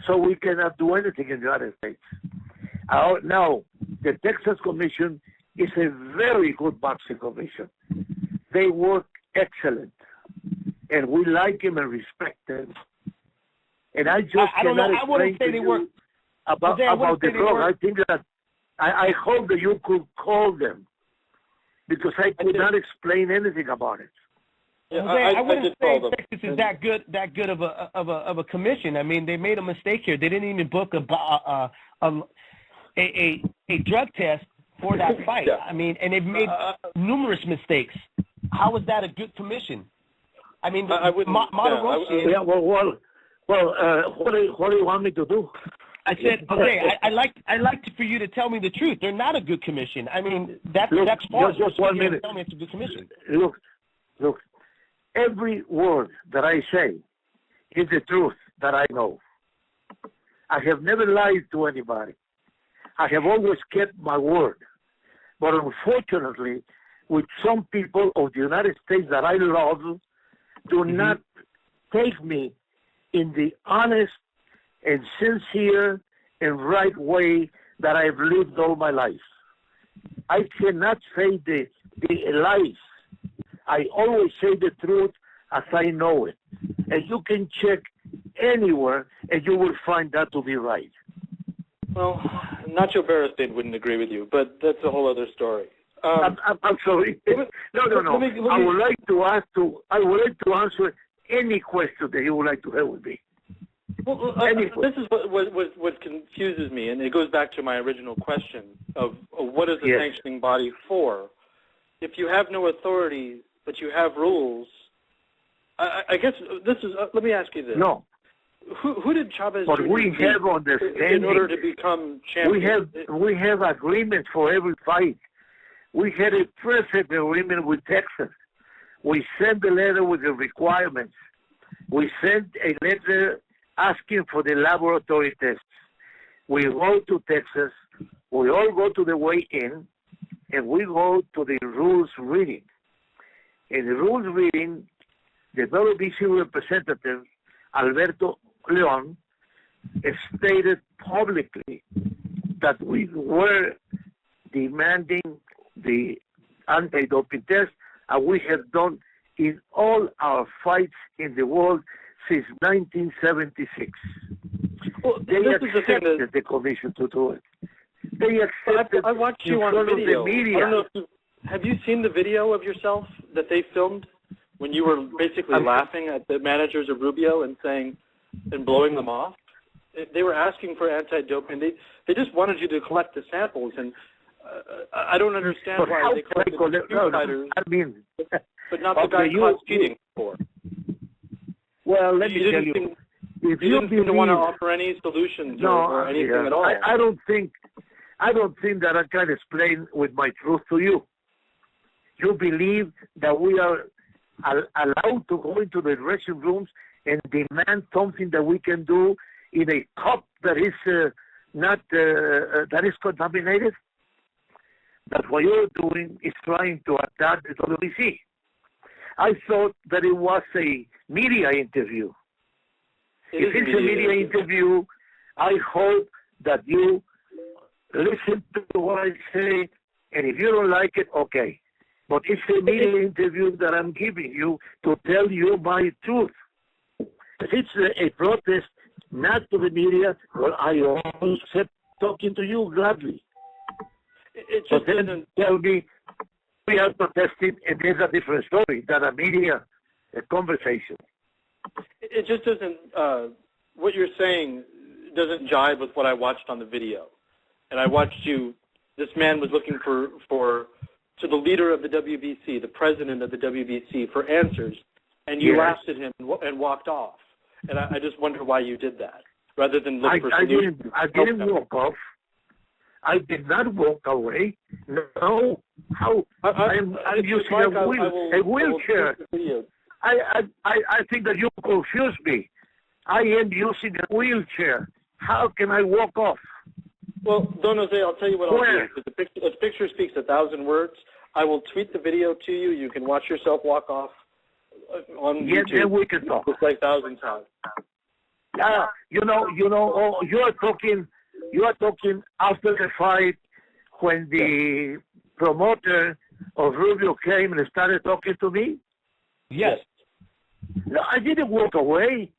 So we cannot do anything in the United States. Now, the Texas Commission is a very good boxing commission. They work excellent, and we like them and respect them. And I just cannot explain to you about the drug. I think that I hope that you could call them, because I could not explain anything about it. Yeah, I wouldn't say Texas is that good of a commission. I mean, they made a mistake here. They didn't even book a drug test for that fight. Yeah. I mean, and they've made numerous mistakes. How is that a good commission? I mean, what do you want me to do? I said, okay, I'd like for you to tell me the truth. They're not a good commission. I mean, that's false. Just 1 minute. Tell me it's a good commission. Look. Every word that I say is the truth that I know. I have never lied to anybody. I have always kept my word. But unfortunately, with some people of the United States that I love, do not take me in the honest and sincere and right way that I've lived all my life. I cannot say the lies. I always say the truth as I know it. And you can check anywhere, and you will find that to be right. Well, Nacho Beristain wouldn't agree with you, but that's a whole other story. I'm sorry. No. I would like to answer any question that you would like to have with me. Well, this is what confuses me, and it goes back to my original question of what is the sanctioning body for? If you have no authority, but you have rules, I guess this is. Let me ask you this. No. Who did Chavez but we have understanding in order to become champion? We have agreements for every fight. We had a perfect agreement with Texas. We sent a letter with the requirements. We sent a letter asking for the laboratory tests. We go to Texas. We all go to the weigh-in, and we go to the rules reading. In the rules reading, the WBC representative, Alberto Leon, stated publicly that we were demanding the anti-doping test, and we have done in all our fights in the world since 1976. Well, they accepted the commission to do it. They accepted. I watched you on video. The media. I don't know if have you seen the video of yourself that they filmed when you were basically laughing at the managers of Rubio and saying and blowing them off? They were asking for anti-doping. They just wanted you to collect the samples, and I don't understand why they called the fighters, but not the guy caught cheating before. Well, let me tell you. If you didn't seem to want to offer any solutions or anything at all. I don't think that I can explain with my truth to you. You believe that we are allowed to go into the dressing rooms and demand something that we can do in a cup that is that is contaminated? That what you're doing is trying to attack the WBC. I thought that it was a media interview. If it's a media interview, I hope that you listen to what I say, and if you don't like it, okay. But it's a media interview that I'm giving you to tell you my truth. If it's a protest, not to the media, well, I always kept talking to you gladly. It just then tell me we are protesting, and there's a different story than a media conversation. It just doesn't. What you're saying doesn't jive with what I watched on the video, and I watched you. This man was looking to the leader of the WBC, the president of the WBC, for answers, and you laughed at him and walked off. And I just wonder why you did that, rather than look for solutions. I didn't walk off. I did not walk away. No. How? I'm using a wheelchair. I think that you confuse me. I am using a wheelchair. How can I walk off? Well, Don Jose, I'll tell you what I'll do. The picture speaks 1,000 words. I will tweet the video to you. You can watch yourself walk off on YouTube. Then we can talk. It's like 1,000 times. You are talking after the fight when the promoter of Rubio came and started talking to me? Yes. No, I didn't walk away.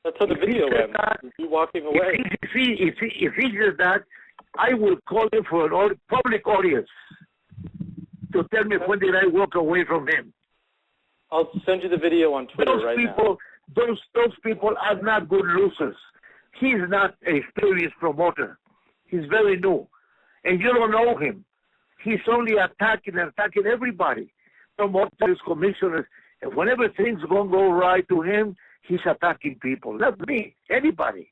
That's how the video ends. You walking away. If he says that, I will call him for a public audience to tell me when did I walk away from him. I'll send you the video on Twitter now. Those people are not good losers. He's not a experienced promoter. He's very new. And you don't know him. He's only attacking everybody. Promoters, commissioners. And whenever things don't go right to him, he's attacking people. Not me, anybody.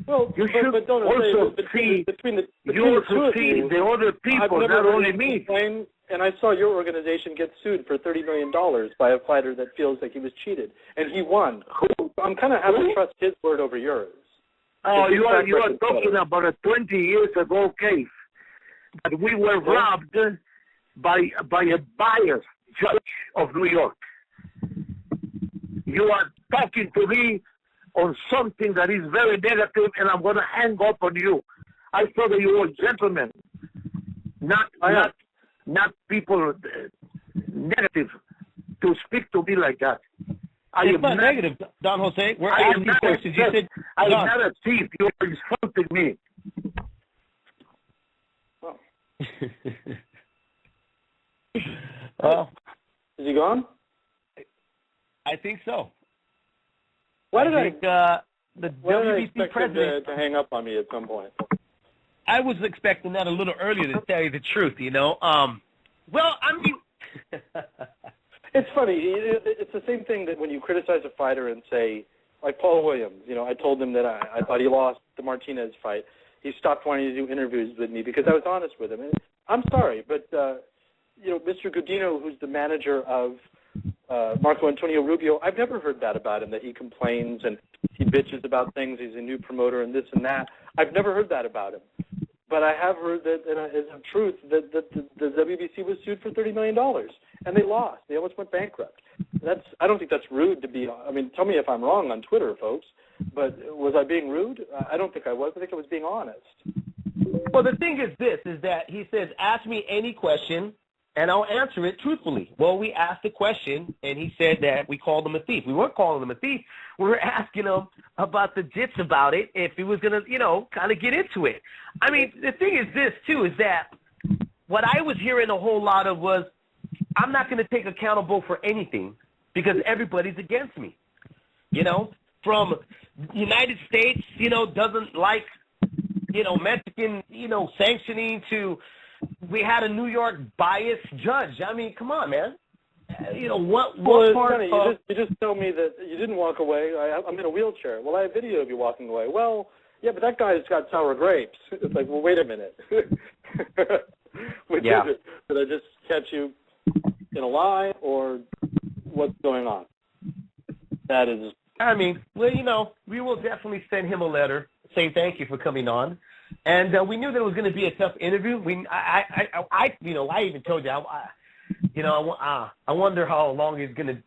Well, you should also see the other people, not only me. And I saw your organization get sued for $30 million by a fighter that feels like he was cheated, and he won. I'm kind of having to trust his word over yours. Oh, you are talking about a 20 years ago case that we were robbed by a biased judge of New York. You are talking to me on something that is very negative, and I'm going to hang up on you. I thought that you were gentlemen, not people negative to speak to me like that. It's not negative, Don Jose. We're asking questions. You said, I'm not a thief. You are insulting me. Well, is he gone? I think so. Why did I WBC president to hang up on me at some point? I was expecting that a little earlier, to tell you the truth. Well, I mean, it's funny. It's the same thing that when you criticize a fighter and say, like Paul Williams, I told him that I thought he lost the Martinez fight. He stopped wanting to do interviews with me because I was honest with him. And I'm sorry, but Mr. Gudino, who's the manager of Marco Antonio Rubio, I've never heard that about him, that he complains and he bitches about things. He's a new promoter and this and that. I've never heard that about him. But I have heard that, and it's the truth, that the WBC was sued for $30 million, and they lost. They almost went bankrupt. I don't think that's rude to be. I mean, tell me if I'm wrong on Twitter, folks. But was I being rude? I don't think I was. I think I was being honest. Well, the thing is this, is that he says, ask me any question, and I'll answer it truthfully. Well, we asked the question, and he said that we called him a thief. We weren't calling him a thief. We were asking him about the jits about it, if he was going to, kind of get into it. I mean, the thing is this, too, is that what I was hearing a whole lot of was, I'm not going to take accountable for anything because everybody's against me. From the United States, doesn't like, Mexican, sanctioning to we had a New York biased judge. I mean, come on, man. What part funny. of... You just told me that you didn't walk away. I'm in a wheelchair. Well, I have video of you walking away. Well, yeah, but that guy's got sour grapes. It's like, well, wait a minute. Which is it? Did I just catch you in a lie, or what's going on? That is... I mean, well, we will definitely send him a letter saying thank you for coming on. And we knew that it was going to be a tough interview. I even told you, I wonder how long he's going to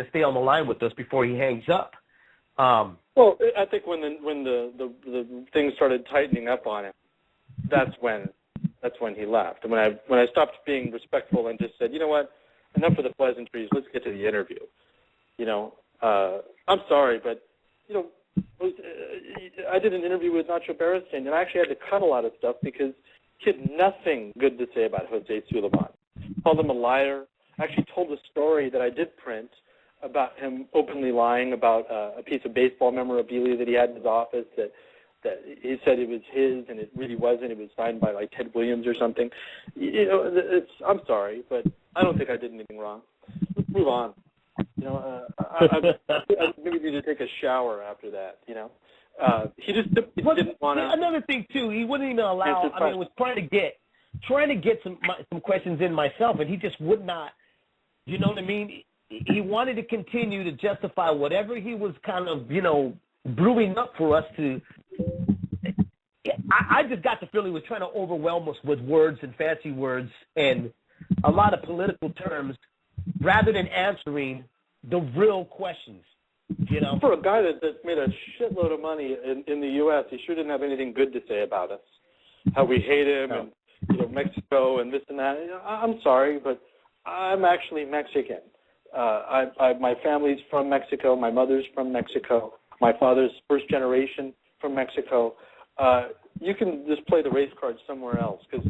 stay on the line with us before he hangs up. Well, I think when the things started tightening up on him, that's when he left. And when I stopped being respectful and just said, you know what, enough of the pleasantries, let's get to the interview. I'm sorry, but I did an interview with Nacho Beristain, and I actually had to cut a lot of stuff because he had nothing good to say about Jose Suliaman. Called him a liar. Actually told a story that I did print about him openly lying about a piece of baseball memorabilia that he had in his office that he said it was his and it really wasn't. It was signed by like Ted Williams or something. You know, I'm sorry, but I don't think I did anything wrong. Let's move on. You know, I maybe need to take a shower after that. You know, he just didn't want to. Another thing too, he wouldn't even allow. I mean, was trying to get some questions in myself, and he just would not. You know what I mean? He wanted to continue to justify whatever he was kind of, you know, brewing up for us to. I just got the feeling he was trying to overwhelm us with words and fancy words and a lot of political terms rather than answering the real questions, you know. For a guy that made a shitload of money in the U.S., he sure didn't have anything good to say about us, how we hate him and, you know, Mexico and this and that. You know, I'm sorry, but I'm actually Mexican. My family's from Mexico. My mother's from Mexico. My father's first generation from Mexico. You can just play the race card somewhere else because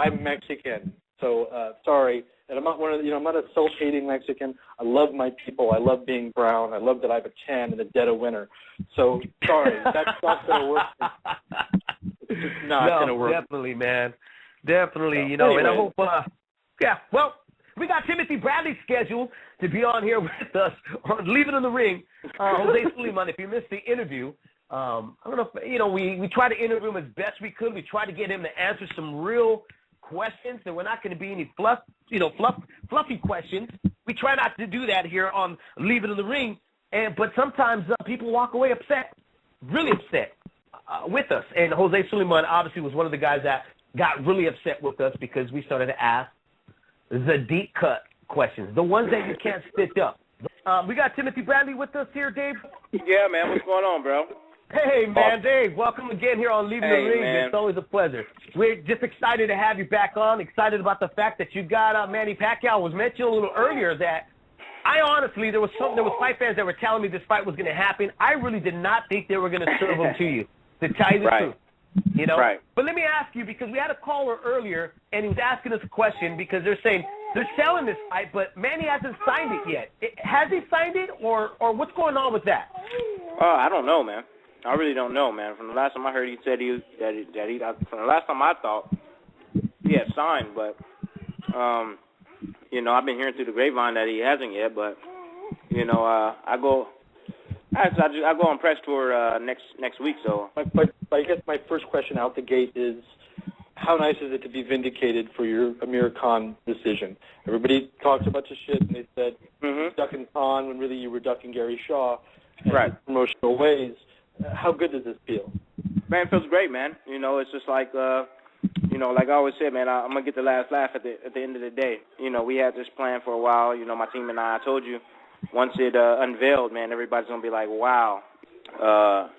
I'm Mexican. So sorry, and I'm not I'm not a self-hating Mexican. I love my people. I love being brown. I love that I have a tan in the dead of winter. So sorry, that's not going to work. It's just not going to work. Definitely, man. Definitely, you know. Anyway. And I hope. Yeah. Well, we got Timothy Bradley scheduled to be on here with us on Leave It in the Ring. Jose Suliaman, if you missed the interview, I don't know if, you know, we tried to interview him as best we could. We tried to get him to answer some real questions. There were not going to be any fluffy questions. We try not to do that here on Leave It in the Ring. But sometimes people walk away upset, really upset with us. And Jose Suliaman obviously was one of the guys that got really upset with us because we started to ask the deep cut questions, the ones that you can't stitch up. We got Timothy Bradley with us here, Dave. Yeah, man. What's going on, bro? Hey, man, Dave. Welcome again here on Leaving the Ring. Man. It's always a pleasure. We're just excited to have you back on, excited about the fact that you got Manny Pacquiao. Was mentioned a little earlier that I honestly, there was fight fans that were telling me this fight was going to happen. I really did not think they were going to serve him to you, to tell you the truth. You know? Right. But let me ask you, because we had a caller earlier, and he was asking us a question because they're saying they're selling this fight, but Manny hasn't signed it yet. Has he signed it, or what's going on with that? I don't know, man. I really don't know, man. From the last time I heard, he said from the last time I thought he had signed, but you know, I've been hearing through the grapevine that he hasn't yet. But you know, I go on press tour next week. So, but I guess my first question out the gate is, how nice is it to be vindicated for your Amir Khan decision? Everybody talks a bunch of shit, and they said ducking Khan when really you were ducking Gary Shaw in promotional ways. How good does this feel? Man, it feels great, man. You know, it's just like, you know, like I always said, man, I'm going to get the last laugh at the end of the day. You know, we had this plan for a while. You know, my team and I told you, once it unveiled, man, everybody's going to be like, wow.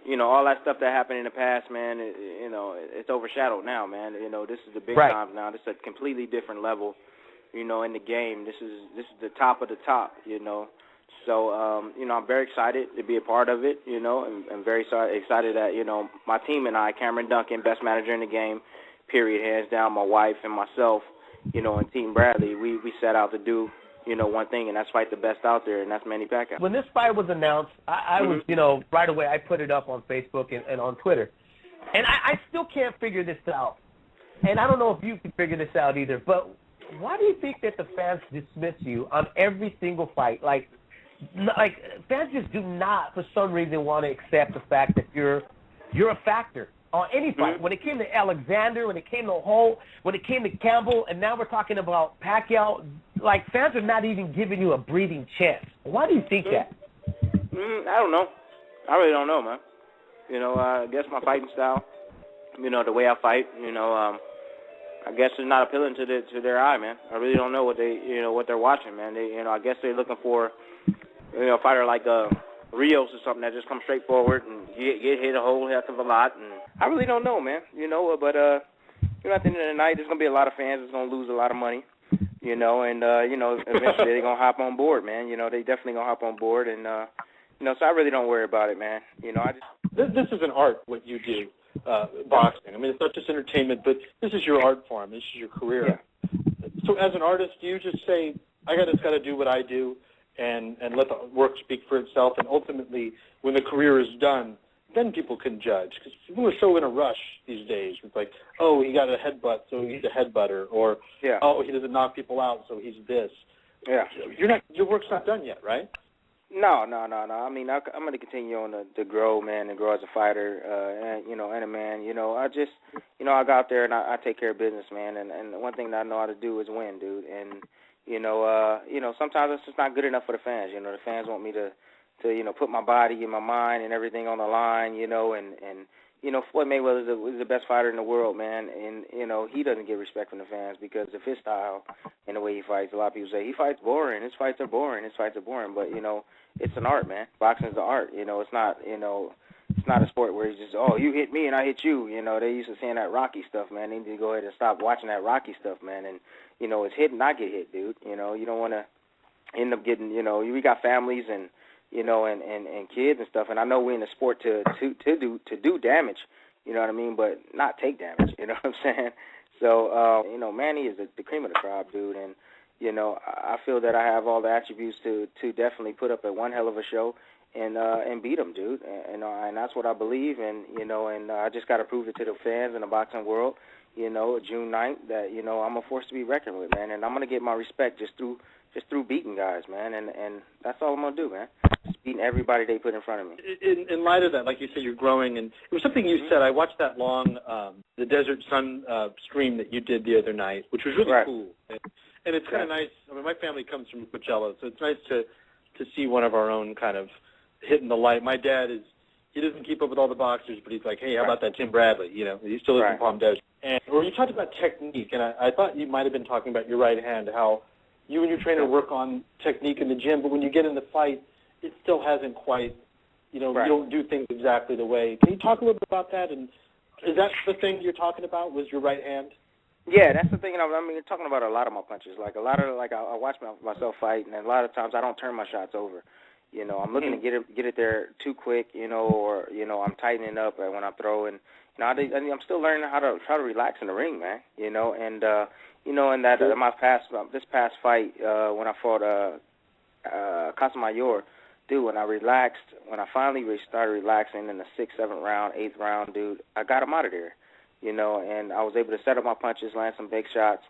You know, all that stuff that happened in the past, man, you know, it's overshadowed now, man. You know, this is the big times now. This is a completely different level, you know, in the game. This is the top of the top, you know. So, you know, I'm very excited to be a part of it, you know, and very excited that, you know, my team and I, Cameron Duncan, best manager in the game, period, hands down, my wife and myself, you know, and Team Bradley, we set out to do, you know, one thing, and that's fight the best out there, and that's Manny Pacquiao. When this fight was announced, I was, you know, right away, I put it up on Facebook and on Twitter. And I still can't figure this out. And I don't know if you can figure this out either, but why do you think that the fans dismiss you on every single fight? Like fans just do not, for some reason, want to accept the fact that you're a factor on any fight. When it came to Alexander, when it came to Holt, when it came to Campbell, and now we're talking about Pacquiao, like, fans are not even giving you a breathing chance. Why do you think that? I don't know. I really don't know, man. You know, I guess my fighting style, you know, the way I fight, you know, I guess it's not appealing to their eye, man. I really don't know what they're watching, man. They, you know, I guess they're looking for, you know, a fighter like Rios or something that just comes straight forward and get hit a whole heck of a lot. And I really don't know, man. You know, but you know, at the end of the night, there's gonna be a lot of fans that's gonna lose a lot of money. You know, and you know, eventually they're gonna hop on board, man. You know, they definitely gonna hop on board, and you know, so I really don't worry about it, man. You know, I just this is an art, what you do, boxing. I mean, it's not just entertainment, but this is your art form. This is your career. Yeah. So as an artist, do you just say, I just got to do what I do, and let the work speak for itself. And ultimately, when the career is done, then people can judge. Because people are so in a rush these days. It's like, oh, he got a headbutt, so he's a headbutter, or oh, he doesn't knock people out, so he's this. Yeah. Your work's not done yet, right? No. I mean, I'm going to continue on to grow, man, and grow as a fighter, and a man. I just, I go out there and I take care of business, man. And one thing that I know how to do is win, dude. And sometimes it's just not good enough for the fans. The fans want me to put my body and my mind and everything on the line, and Floyd Mayweather is the best fighter in the world, man, and, he doesn't get respect from the fans because of his style and the way he fights. A lot of people say, he fights boring, his fights are boring, but, it's an art, man. Boxing is an art, it's not, it's not a sport where it's just, oh, you hit me and I hit you, they used to saying that Rocky stuff, man. They need to go ahead and stop watching that Rocky stuff, man, and, it's hit and I get hit, dude, you don't want to end up getting, we got families and kids and stuff, and I know we're in the sport to do damage, you know what I mean, but not take damage, you know what I'm saying? So, Manny is the cream of the crop, dude, and I feel that I have all the attributes to definitely put up a one hell of a show and beat him, dude, and that's what I believe, and I just got to prove it to the fans in the boxing world, June 9th, that I'm a force to be reckoned with, man, and I'm gonna get my respect just through beating guys, man, and that's all I'm gonna do, man. Just beating everybody they put in front of me. In light of that, like you said, you're growing, and it was something you said. I watched that long, the Desert Sun stream that you did the other night, which was really cool, and it's kind of nice. I mean, my family comes from Coachella, so it's nice to see one of our own kind of hitting the light. My dad he doesn't keep up with all the boxers, but he's like, hey, how about that Tim Bradley? He still lives in Palm Desert. And or you talked about technique, and I thought you might have been talking about your right hand, how you and your trainer work on technique in the gym, but when you get in the fight, it still hasn't quite, you don't do things exactly the way. Can you talk a little bit about that? And is that the thing you're talking about, was your right hand? Yeah, that's the thing. I mean, you're talking about a lot of my punches. I watch myself fight, and a lot of times I don't turn my shots over. I'm looking to get it there too quick, or I'm tightening up when I throw, and I'm still learning how to relax in the ring, man. And that this past fight when I fought CasaMayor, dude, when I finally started relaxing in the 6th, 7th round, 8th round, dude, I got him out of there, and I was able to set up my punches, land some big shots,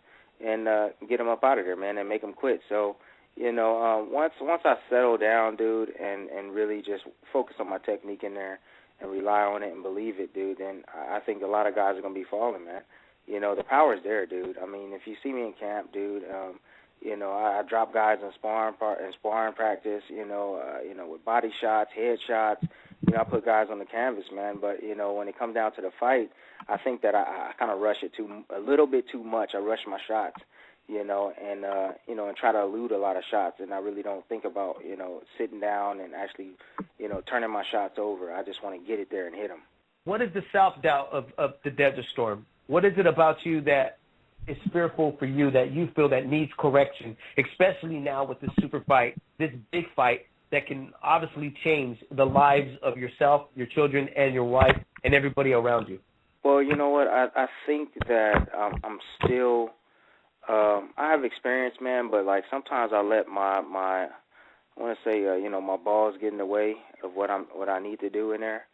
and get him up out of there, man, and make him quit. So, once I settle down, dude, and really just focus on my technique in there and rely on it and believe it, dude, then I think a lot of guys are going to be falling, man. The power's there, dude. I mean, if you see me in camp, dude, I drop guys in sparring practice, with body shots, head shots. I put guys on the canvas, man. But, when it comes down to the fight, I think that I kind of rush it a little bit too much. I rush my shots, and try to elude a lot of shots. And I really don't think about, sitting down and actually, turning my shots over. I just want to get it there and hit them. What is the self-doubt of the Desert Storm? What is it about you that is fearful for you, that you feel that needs correction, especially now with this super fight, this big fight that can obviously change the lives of yourself, your children, and your wife, and everybody around you? Well, you know what? I think that I'm still I have experience, man, but, sometimes I let my my balls get in the way of what I need to do in there.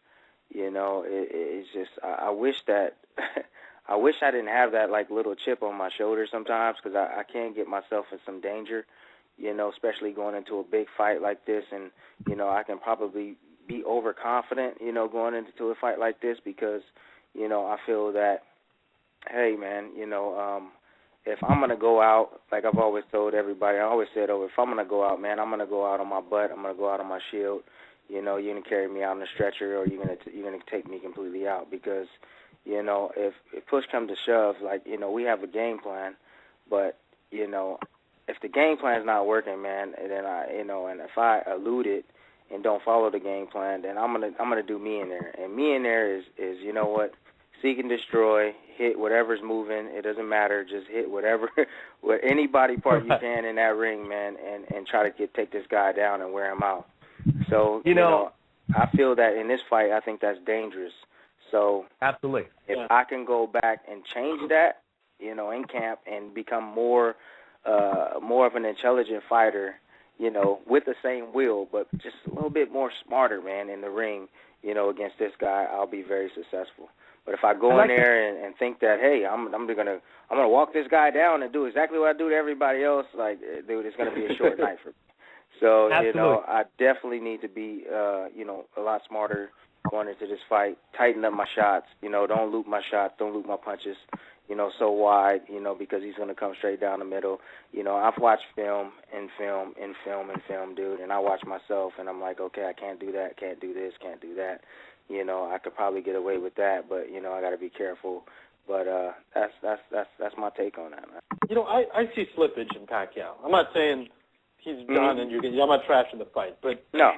It's just I wish that I wish I didn't have that little chip on my shoulder sometimes, because I can get myself in some danger, especially going into a big fight like this, and I can probably be overconfident, going into a fight like this, because I feel that, hey man, if I'm going to go out, like I've always told everybody, I always said, if I'm going to go out, man, I'm going to go out on my butt, I'm going to go out on my shield. You're going to carry me out on the stretcher, or you're going to take me completely out, because, if push comes to shove, we have a game plan, but, if the game plan's not working, man, then and if I elude it and don't follow the game plan, then I'm gonna do me in there. And me in there is seek and destroy, hit whatever's moving. It doesn't matter. Just hit whatever, any body part you can in that ring, man, and try to take this guy down and wear him out. So, I feel that in this fight, I think that's dangerous. So, absolutely, if I can go back and change that, in camp, and become more of an intelligent fighter, you know, with the same will, but just a little bit more smarter, man, in the ring, you know, against this guy, I'll be very successful. But if I go in there and think that, hey, I'm gonna walk this guy down and do exactly what I do to everybody else, like, dude, it's gonna be a short night for me. So, Absolutely. you know, I definitely need to be, you know, a lot smarter going into this fight. Tighten up my shots, you know, don't loop my shots, don't loop my punches, you know, so wide, you know, because he's gonna come straight down the middle. You know, I've watched film, dude, and I watch myself, and I'm like, okay, I can't do that, can't do this, can't do that. You know, I could probably get away with that, but, you know, I got to be careful. But that's my take on that, man. You know, I see slippage in Pacquiao. I'm not saying he's done and I'm not trashing the fight, but no,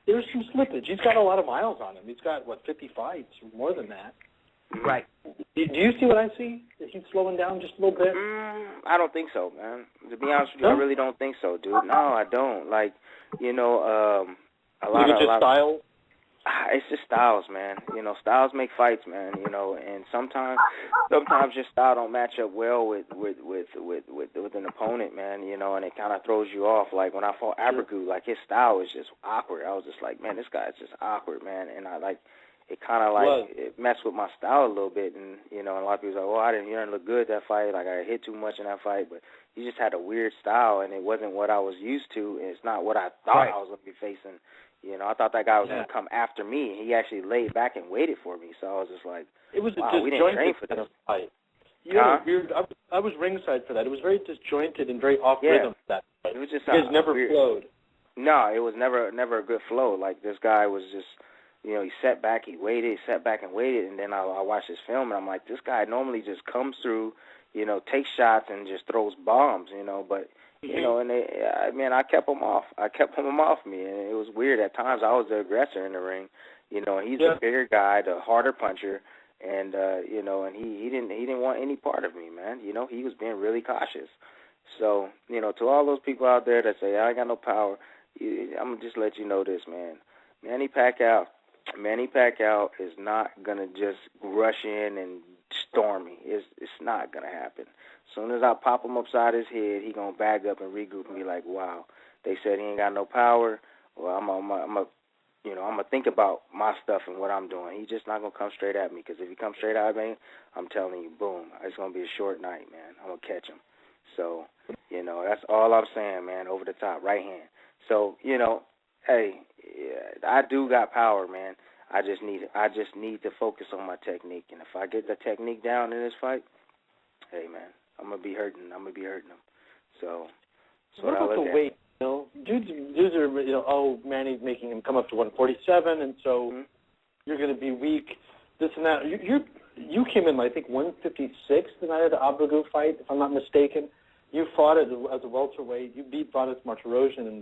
there's some slippage. He's got a lot of miles on him. He's got, 50 fights, more than that. Right. Do you see what I see? Is he slowing down just a little bit? I don't think so, man. To be honest with you, I really don't think so, dude. No, I don't. Like, you know, a lot of style. It's just styles, man. You know, styles make fights, man. You know, and sometimes your style don't match up well with an opponent, man. You know, and it kind of throws you off. Like when I fought Abregu, like his style was just awkward. I was just like, man, this guy's just awkward, man. And I like it, kind of like it messed with my style a little bit. And you know, and a lot of people was like, you didn't look good that fight. Like I hit too much in that fight, but you just had a weird style, and it wasn't what I was used to. And it's not what I thought I was going to be facing. You know, I thought that guy was going to come after me. He actually laid back and waited for me. So I was just like, wow, we didn't train for this fight. Weird. I was ringside for that. It was very disjointed and very off rhythm. That fight. It was just never weird. flowed. No, it was never a good flow. Like this guy was just, you know, he sat back, he waited, sat back and waited, and then I watched his film, and I'm like, this guy normally just comes through, you know, takes shots and just throws bombs, you know, but. You know, and I kept him off. I kept him off me, and it was weird. At times, I was the aggressor in the ring. You know, and he's the bigger guy, the harder puncher, and you know, and he didn't want any part of me, man. You know, he was being really cautious. So, you know, to all those people out there that say I ain't got no power, I'm gonna just let you know this, man. Manny Pacquiao is not gonna just rush in and storm me. It's not gonna happen. As soon as I pop him upside his head, he gonna bag up and regroup and be like, "Wow, they said he ain't got no power." Well, I'm gonna think about my stuff and what I'm doing. He's just not gonna come straight at me, because if he comes straight at me, I'm telling you, boom, it's gonna be a short night, man. I'm gonna catch him. So, you know, that's all I'm saying, man. Over the top, right hand. So, you know, hey, I do got power, man. I just need to focus on my technique, and if I get the technique down in this fight, hey, man, I'm gonna be hurting him. So what about the weight? You know, dudes are, you know, oh, Manny's making him come up to 147, and so you're going to be weak. This and that. You came in, I think, 156 the night of the Abregu fight, if I'm not mistaken. You fought as a welterweight. You beat Vadas Martirosyan in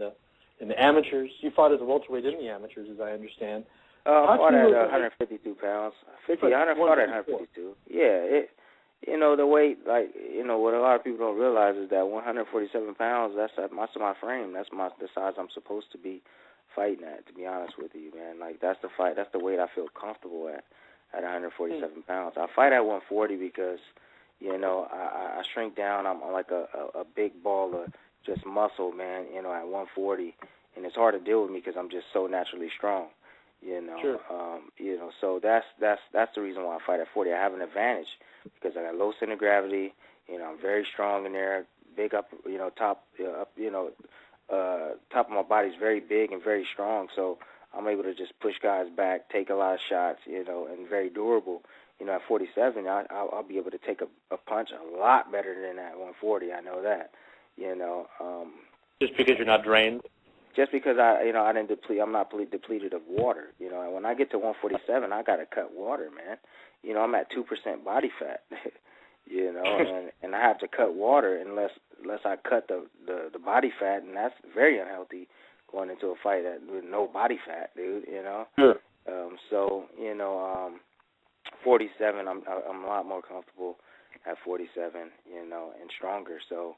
the amateurs. You fought as a welterweight in the amateurs, as I understand. I fought at 152 pounds. I fought at 152. Yeah, you know, the weight, like, you know, what a lot of people don't realize is that 147 pounds, that's my frame. That's the size I'm supposed to be fighting at, to be honest with you, man. Like, that's the weight I feel comfortable at 147 pounds. I fight at 140 because, you know, I shrink down. I'm like a big ball of just muscle, man, you know, at 140. And it's hard to deal with me because I'm just so naturally strong. You know, you know, so that's the reason why I fight at 40. I have an advantage because I got low center of gravity. You know, I'm very strong in there. Big up, you know, top of my body's very big and very strong. So I'm able to just push guys back, take a lot of shots, you know, and very durable. You know, at 47, I'll be able to take a punch a lot better than at 140. I know that. You know, just because you're not drained. Just because I didn't deplete, I'm not depleted of water. You know, and when I get to 147, I got to cut water, man. You know, I'm at 2% body fat. You know, and I have to cut water unless I cut the body fat, and that's very unhealthy going into a fight with no body fat, dude. You know. Sure. So you know, 47, I'm a lot more comfortable at 47. You know, and stronger. So.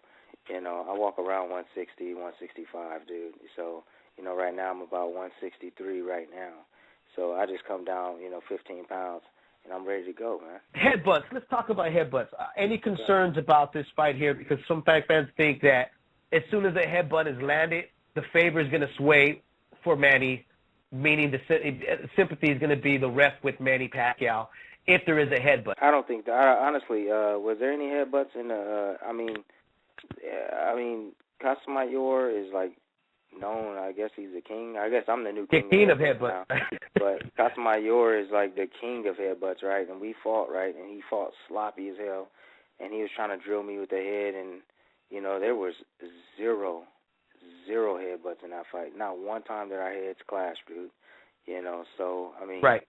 You know, I walk around 160, 165, dude. So, you know, right now I'm about 163 right now. So I just come down, you know, 15 pounds, and I'm ready to go, man. Headbutts. Let's talk about headbutts. Any concerns about this fight here? Because some fight fans think that as soon as a headbutt is landed, the favor is going to sway for Manny, meaning the sympathy is going to be the rest with Manny Pacquiao if there is a headbutt. I don't think that. Honestly, was there any headbutts in the? I mean, CasaMayor is like known. I guess he's the king. I guess I'm the new king. The king of headbutts. But CasaMayor is like the king of headbutts, right? And we fought, right? And he fought sloppy as hell, and he was trying to drill me with the head, and there was zero headbutts in that fight. Not one time that our heads clashed, dude. So I mean, right.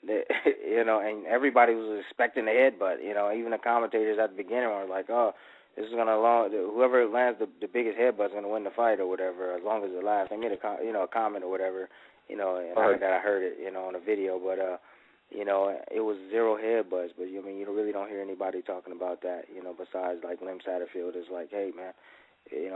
And everybody was expecting a headbutt. Even the commentators at the beginning were like, "Oh, this is whoever lands the biggest headbutt is gonna win the fight or whatever, as long as it lasts." They made a comment or whatever, and I heard it, on a video, but it was zero headbutts. But you really don't hear anybody talking about that, besides like Lim Satterfield is like, "Hey man,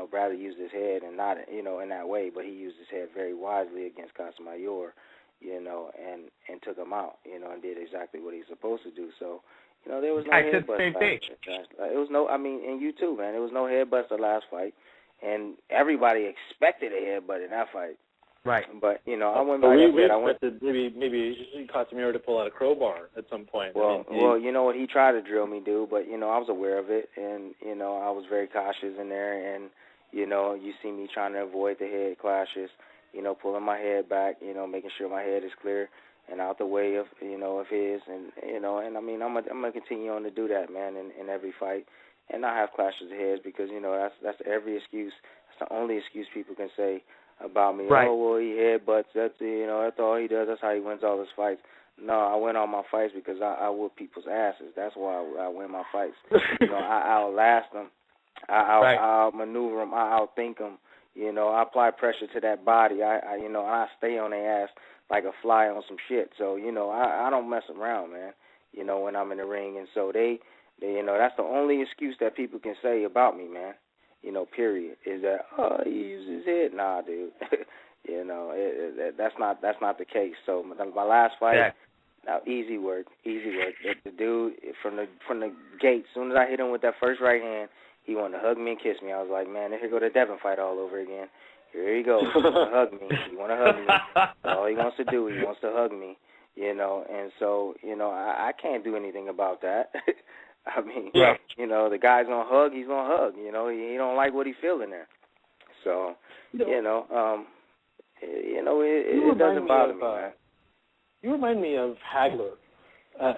Bradley used his head and not in that way, but he used his head very wisely against CasaMayor, and took him out, and did exactly what he's supposed to do." So, there was no headbutts. It was no, and you too, man. There was no headbutts the last fight, and everybody expected a headbutt in that fight. Right. But I went back. I expected maybe CasaMayor to pull out a crowbar at some point. Well, what, he tried to drill me, dude, but I was aware of it, and I was very cautious in there, and you see me trying to avoid the head clashes, pulling my head back, making sure my head is clear and out the way of of his, and and I'm gonna continue on to do that, man, in every fight, and not have clashes of heads, because that's every excuse. That's the only excuse people can say about me. Right. Oh, well, he headbutts. That's that's all he does. That's how he wins all his fights. No, I win all my fights because I whoop people's asses. That's why I win my fights. I outlast them. I outmaneuver them. I outthink them. I apply pressure to that body. I stay on their ass like a fly on some shit. So I don't mess around, man. When I'm in the ring, and so they that's the only excuse that people can say about me, man. Period, is that he uses his head. Nah, dude. That's not the case. So my last fight, now easy work. The dude from the gate, as soon as I hit him with that first right hand, he wanted to hug me and kiss me. I was like, man, here go the Devin fight all over again. Here he goes. He want to hug me. He want to hug me. That's all he wants to do. He wants to hug me. And so I can't do anything about that. The guy's gonna hug. He's gonna hug. He don't like what he's feeling there. So, it doesn't bother me, man. You remind me of Hagler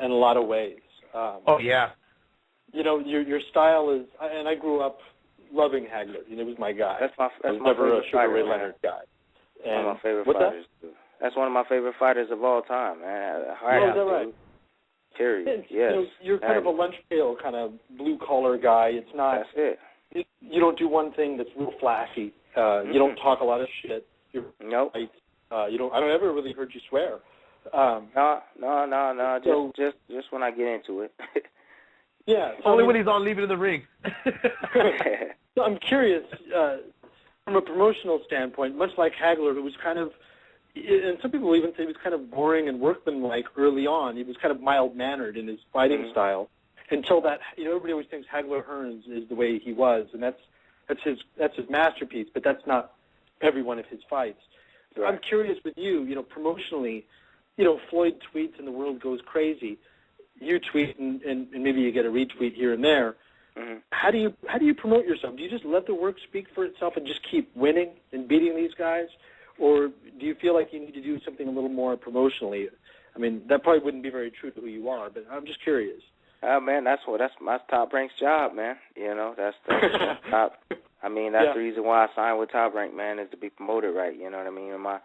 in a lot of ways. Your style is, and I grew up loving Hagler. He was my guy. That's my never a Sugar Ray Leonard guy. And one of my favorite fighters. That's one of my favorite fighters of all time, man. Is that right? Period. Yes. You're kind of a lunch pail, kind of blue collar guy. It's not. That's it. You don't do one thing that's real flashy. You don't talk a lot of shit. Nope. I don't ever really heard you swear. No. Just when I get into it. Yeah. Only when he's on leaving the ring. So I'm curious, from a promotional standpoint, much like Hagler, who was kind of, and some people even say he was kind of boring and workmanlike early on. He was kind of mild-mannered in his fighting style, until that, everybody always thinks Hagler Hearns is the way he was, and that's his masterpiece. But that's not every one of his fights. So I'm curious with you, promotionally, Floyd tweets and the world goes crazy. You tweet and maybe you get a retweet here and there. Mm-hmm. How do you promote yourself? Do you just let the work speak for itself and just keep winning and beating these guys, or do you feel like you need to do something a little more promotionally? I mean, that probably wouldn't be very true to who you are, but I'm just curious. Man, that's my Top Rank's job, man. That's top. That's the reason why I signed with Top Rank, man, is to be promoted right. You know what I mean? And I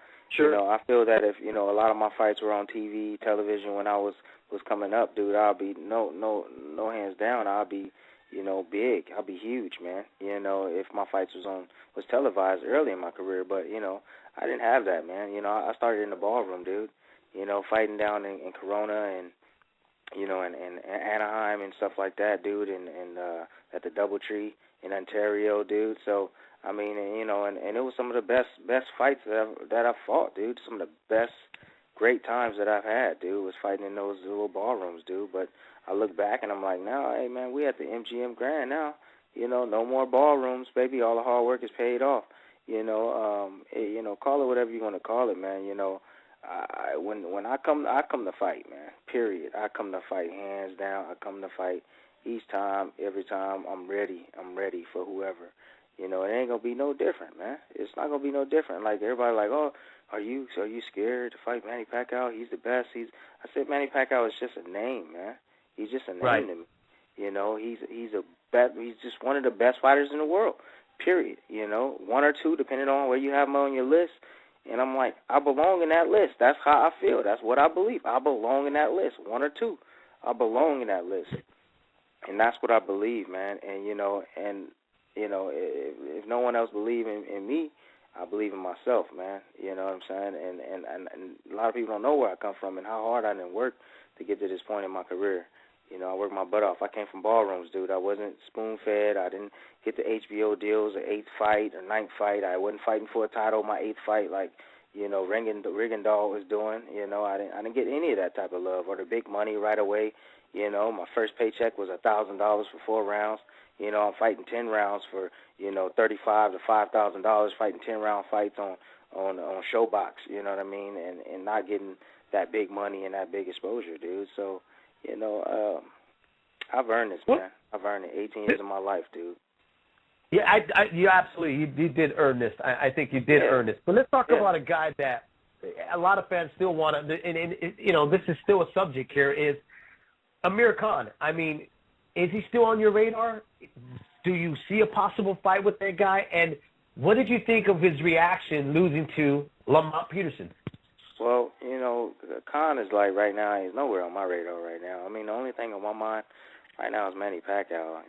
feel that if a lot of my fights were on TV, television when I was coming up, dude, I'll be no hands down. I'll be big. I'll be huge, man. If my fights was televised early in my career, but I didn't have that, man. I started in the ballroom, dude. Fighting down in Corona and and Anaheim and stuff like that, dude, and at the DoubleTree in Ontario, dude. So and it was some of the best fights that I've fought, dude. Some of the best great times that I've had, dude, was fighting in those little ballrooms, dude. But I look back and I'm like, no, hey, man, we at the MGM Grand now. No more ballrooms, baby. All the hard work is paid off. Call it whatever you want to call it, man. When I come to fight, man. Period. I come to fight hands down. I come to fight each time, every time. I'm ready. I'm ready for whoever. It ain't gonna be no different, man. It's not gonna be no different. Like everybody, like, oh, are you scared to fight Manny Pacquiao? He's the best. I said Manny Pacquiao is just a name, man. He's just a name right. to me. He's just one of the best fighters in the world. Period. One or two, depending on where you have him on your list. And I'm like, I belong in that list. That's how I feel. That's what I believe. I belong in that list. One or two, I belong in that list. And that's what I believe, man. And if no one else believes in me, I believe in myself, man. You know what I'm saying? And a lot of people don't know where I come from and how hard I didn't work to get to this point in my career. I worked my butt off. I came from ballrooms, dude. I wasn't spoon-fed. I didn't get the HBO deals, the 8th fight or 9th fight. I wasn't fighting for a title my 8th fight like, Rigondeaux was doing. I didn't get any of that type of love or the big money right away. My first paycheck was $1,000 for 4 rounds. I'm fighting 10 rounds for, $35,000 to $5,000, fighting 10-round fights on Showbox, you know what I mean, and not getting that big money and that big exposure, dude. So, I've earned this, man. I've earned it. 18 years of my life, dude. Yeah, you absolutely, you did earn this. I think you did earn this. But let's talk about a guy that a lot of fans still want to, and this is still a subject here, is Amir Khan. I mean, is he still on your radar? Do you see a possible fight with that guy? And what did you think of his reaction losing to Lamont Peterson? Well, Khan is like right now, he's nowhere on my radar right now. I mean, the only thing on my mind right now is Manny Pacquiao.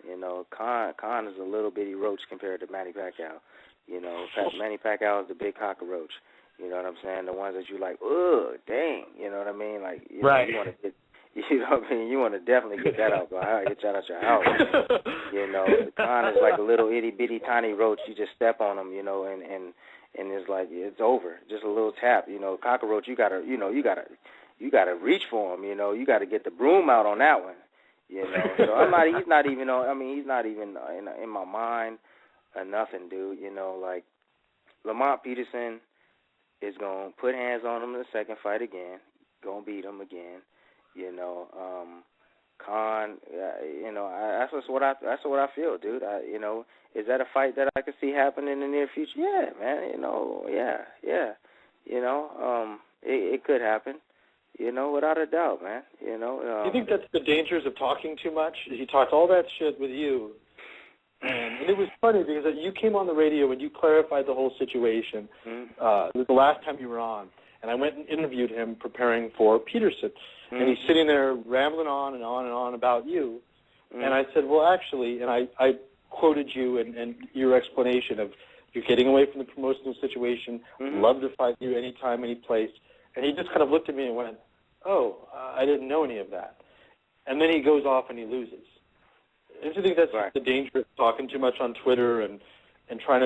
Khan is a little bitty roach compared to Manny Pacquiao. Manny Pacquiao is the big cockroach. You know what I'm saying? The ones that you like, ugh, dang. You know what I mean? Like, you want to get, you want to definitely get that out. Get that out your house. Khan is like a little itty bitty tiny roach. You just step on him, and it's like it's over. Just a little tap, Cockroach. You gotta reach for him. You gotta get the broom out on that one. So he's not even in my mind or nothing, dude. Like Lamont Peterson is gonna put hands on him in the second fight again. Gonna beat him again. Khan. That's what I feel, dude. Is that a fight that I could see happening in the near future? Yeah, man. It could happen. Without a doubt, man. Do you think that's the dangers of talking too much? He talked all that shit with you, and it was funny because you came on the radio and you clarified the whole situation. It was the last time you were on, and I went and interviewed him preparing for Peterson, and he's sitting there rambling on and on and on about you, and I said, well, actually, and I quoted you and your explanation of you're getting away from the promotional situation, love to fight you anytime, any place, and he just kind of looked at me and went, oh, I didn't know any of that. And then he goes off and he loses. Don't you think that's the danger of talking too much on Twitter and trying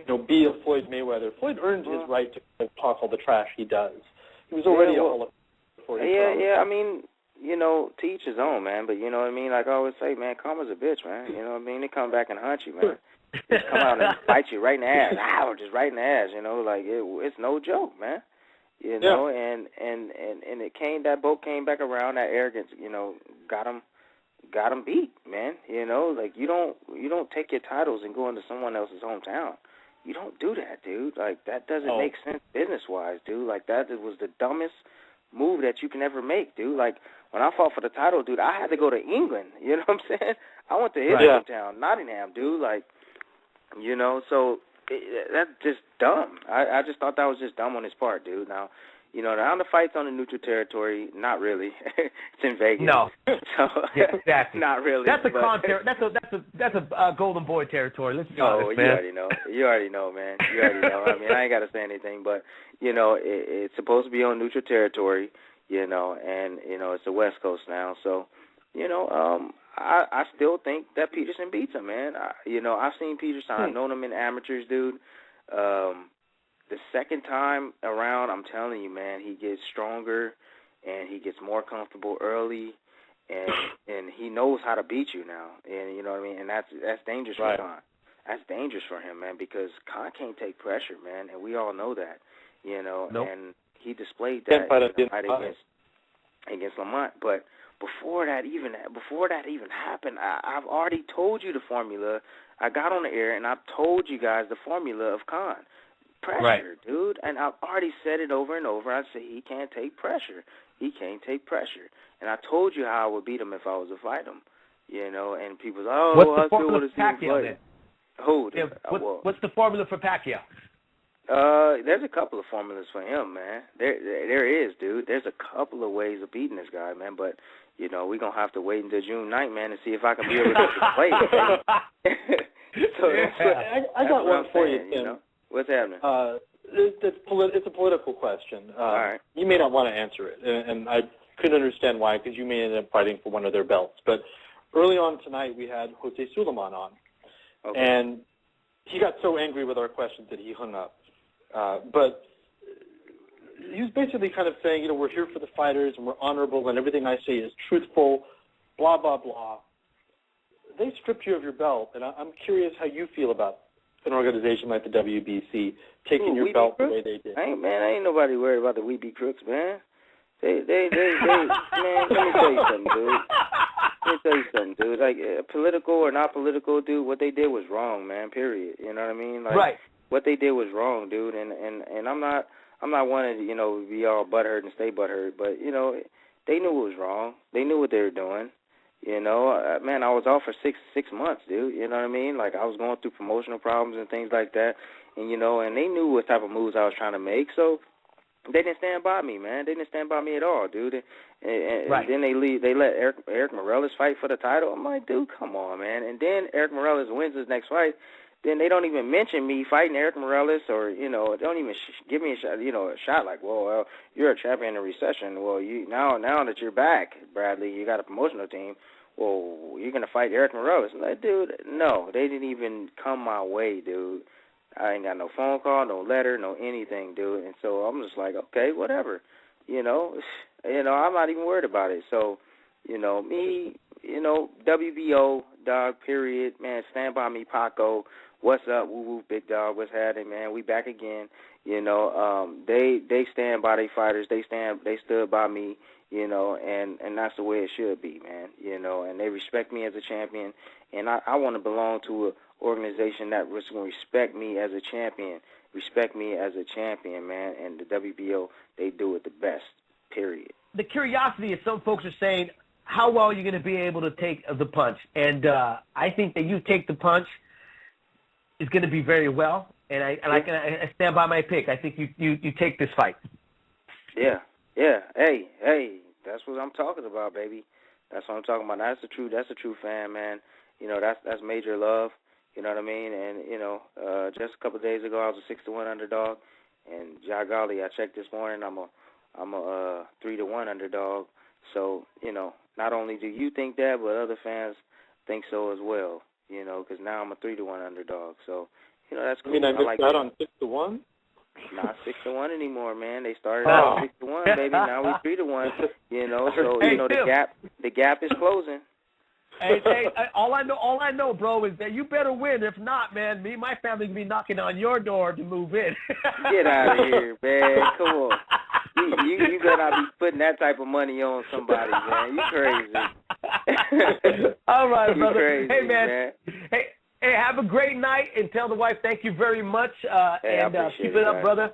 to, be a Floyd Mayweather? Floyd earned his right to talk all the trash he does. He was already a Hall of Famer before he I mean, to each his own, man. But you know what I mean? Like I always say, man, karma's a bitch, man. You know what I mean? They come back and hunt you, man. Just come out and bite you right in the ass. Just right in the ass, like it's no joke, man. And that boat came back around. That arrogance, got him beat, man. Like you don't take your titles and go into someone else's hometown. You don't do that, dude. Like that doesn't make sense business wise, dude. Like that was the dumbest move that you can ever make, dude. Like when I fought for the title, dude, I had to go to England. You know what I'm saying? I went to his hometown, Nottingham, dude. Like, so. That's just dumb. I just thought that was just dumb on his part, dude. Now, now the fight's on the neutral territory. Not really. It's in Vegas. No. So, exactly. Not really. That's a Golden Boy territory. Let's be honest, man. You already know. You already know, man. You already know. I mean, I ain't got to say anything, but it's supposed to be on neutral territory. And it's the West Coast now, so I still think that Peterson beats him, man. I've seen Peterson. I've known him in amateurs, dude. The second time around, I'm telling you, man, he gets stronger and he gets more comfortable early, and he knows how to beat you now. And you know what I mean. And that's dangerous for Khan. that's dangerous for him, man, because Khan can't take pressure, man, and we all know that, Nope. and he displayed that against Lamont. But before that even happened, I've already told you the formula. I got on the air and I've told you guys the formula of Khan. Pressure, dude, and I've already said it over and over. I say he can't take pressure. He can't take pressure. And I told you how I would beat him if I was to fight him, and people say, oh, what's the I formula still for Pacquiao then? What's the formula for Pacquiao? There's a couple of formulas for him, man. There is, dude. There's a couple of ways of beating this guy, man, but, we're going to have to wait until June 9th, man, to see if I can be able to play. I got one for you, Tim. What's happening? It's a political question. All right. You may not want to answer it, and I couldn't understand why, because you may end up fighting for one of their belts. But early on tonight, we had Jose Suliaman on, and he got so angry with our questions that he hung up. But he was basically kind of saying, we're here for the fighters, and we're honorable, and everything I say is truthful, blah, blah, blah. They stripped you of your belt, and I'm curious how you feel about an organization like the WBC taking your belt the way they did. Ain't nobody worried about the We Be Crooks, man. They man, let me tell you something, dude. Like, political or not political, dude, what they did was wrong, man, period. You know what I mean? Like, right. What they did was wrong, dude, and I'm not one to, be all butthurt and stay butthurt, but, they knew it was wrong. They knew what they were doing. Man, I was off for six months, dude. You know what I mean? Like, I was going through promotional problems and things like that, and and they knew what type of moves I was trying to make, so they didn't stand by me, man. They didn't stand by me at all, dude. And then they let Eric Morales fight for the title. I'm like, dude, come on, man. And then Eric Morales wins his next fight. Then they don't even mention me fighting Eric Morales, or they don't even give me a shot like, well, you're a champion in recession. Well, now that you're back, Bradley, you got a promotional team. Well, you're gonna fight Eric Morales. I'm like, dude, no, they didn't even come my way, dude. I ain't got no phone call, no letter, no anything, dude. And so I'm just like, okay, whatever, I'm not even worried about it. So, me, WBO, dog, period, man, stand by me, Paco. What's up, woo-woo, big dog, what's happening, man? We back again. They stand by their fighters. They stood by me, and that's the way it should be, man, and they respect me as a champion, and I want to belong to an organization that was going to respect me as a champion, man, and the WBO, they do it the best, period. The curiosity is some folks are saying, how well are you going to be able to take the punch? And I think that you take the punch is going to be very well, and I stand by my pick. I think you take this fight. Yeah. Hey, that's what I'm talking about, baby. That's what I'm talking about. That's a true fan, man. That's major love. You know what I mean? And just a couple of days ago, I was a 6-1 underdog, and golly, I checked this morning, I'm a 3-1 underdog. So not only do you think that, but other fans think so as well. Because now I'm a 3-1 underdog. So that's cool. I missed out on 6-1. Not 6-1 anymore, man. They started out 6-1, baby. Now we 3-1. So the gap is closing. Hey, all I know, bro, is that you better win. If not, man, me and my family can be knocking on your door to move in. Get out of here, man. Come on. You better not be putting that type of money on somebody, man. You crazy. All right, brother. Crazy, hey, man. Hey, have a great night, and tell the wife thank you very much. And keep it up, brother.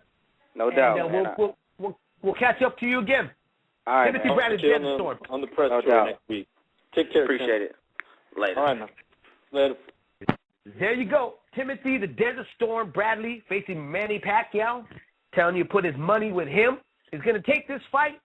No doubt, man. We'll catch up to you again. All right, Timothy Brandon, Desert Storm. On the press tour next week. Take care. Appreciate it. Later. All right, man. Later. There you go. Timothy the Desert Storm Bradley facing Manny Pacquiao. Telling you to put his money with him. He's going to take this fight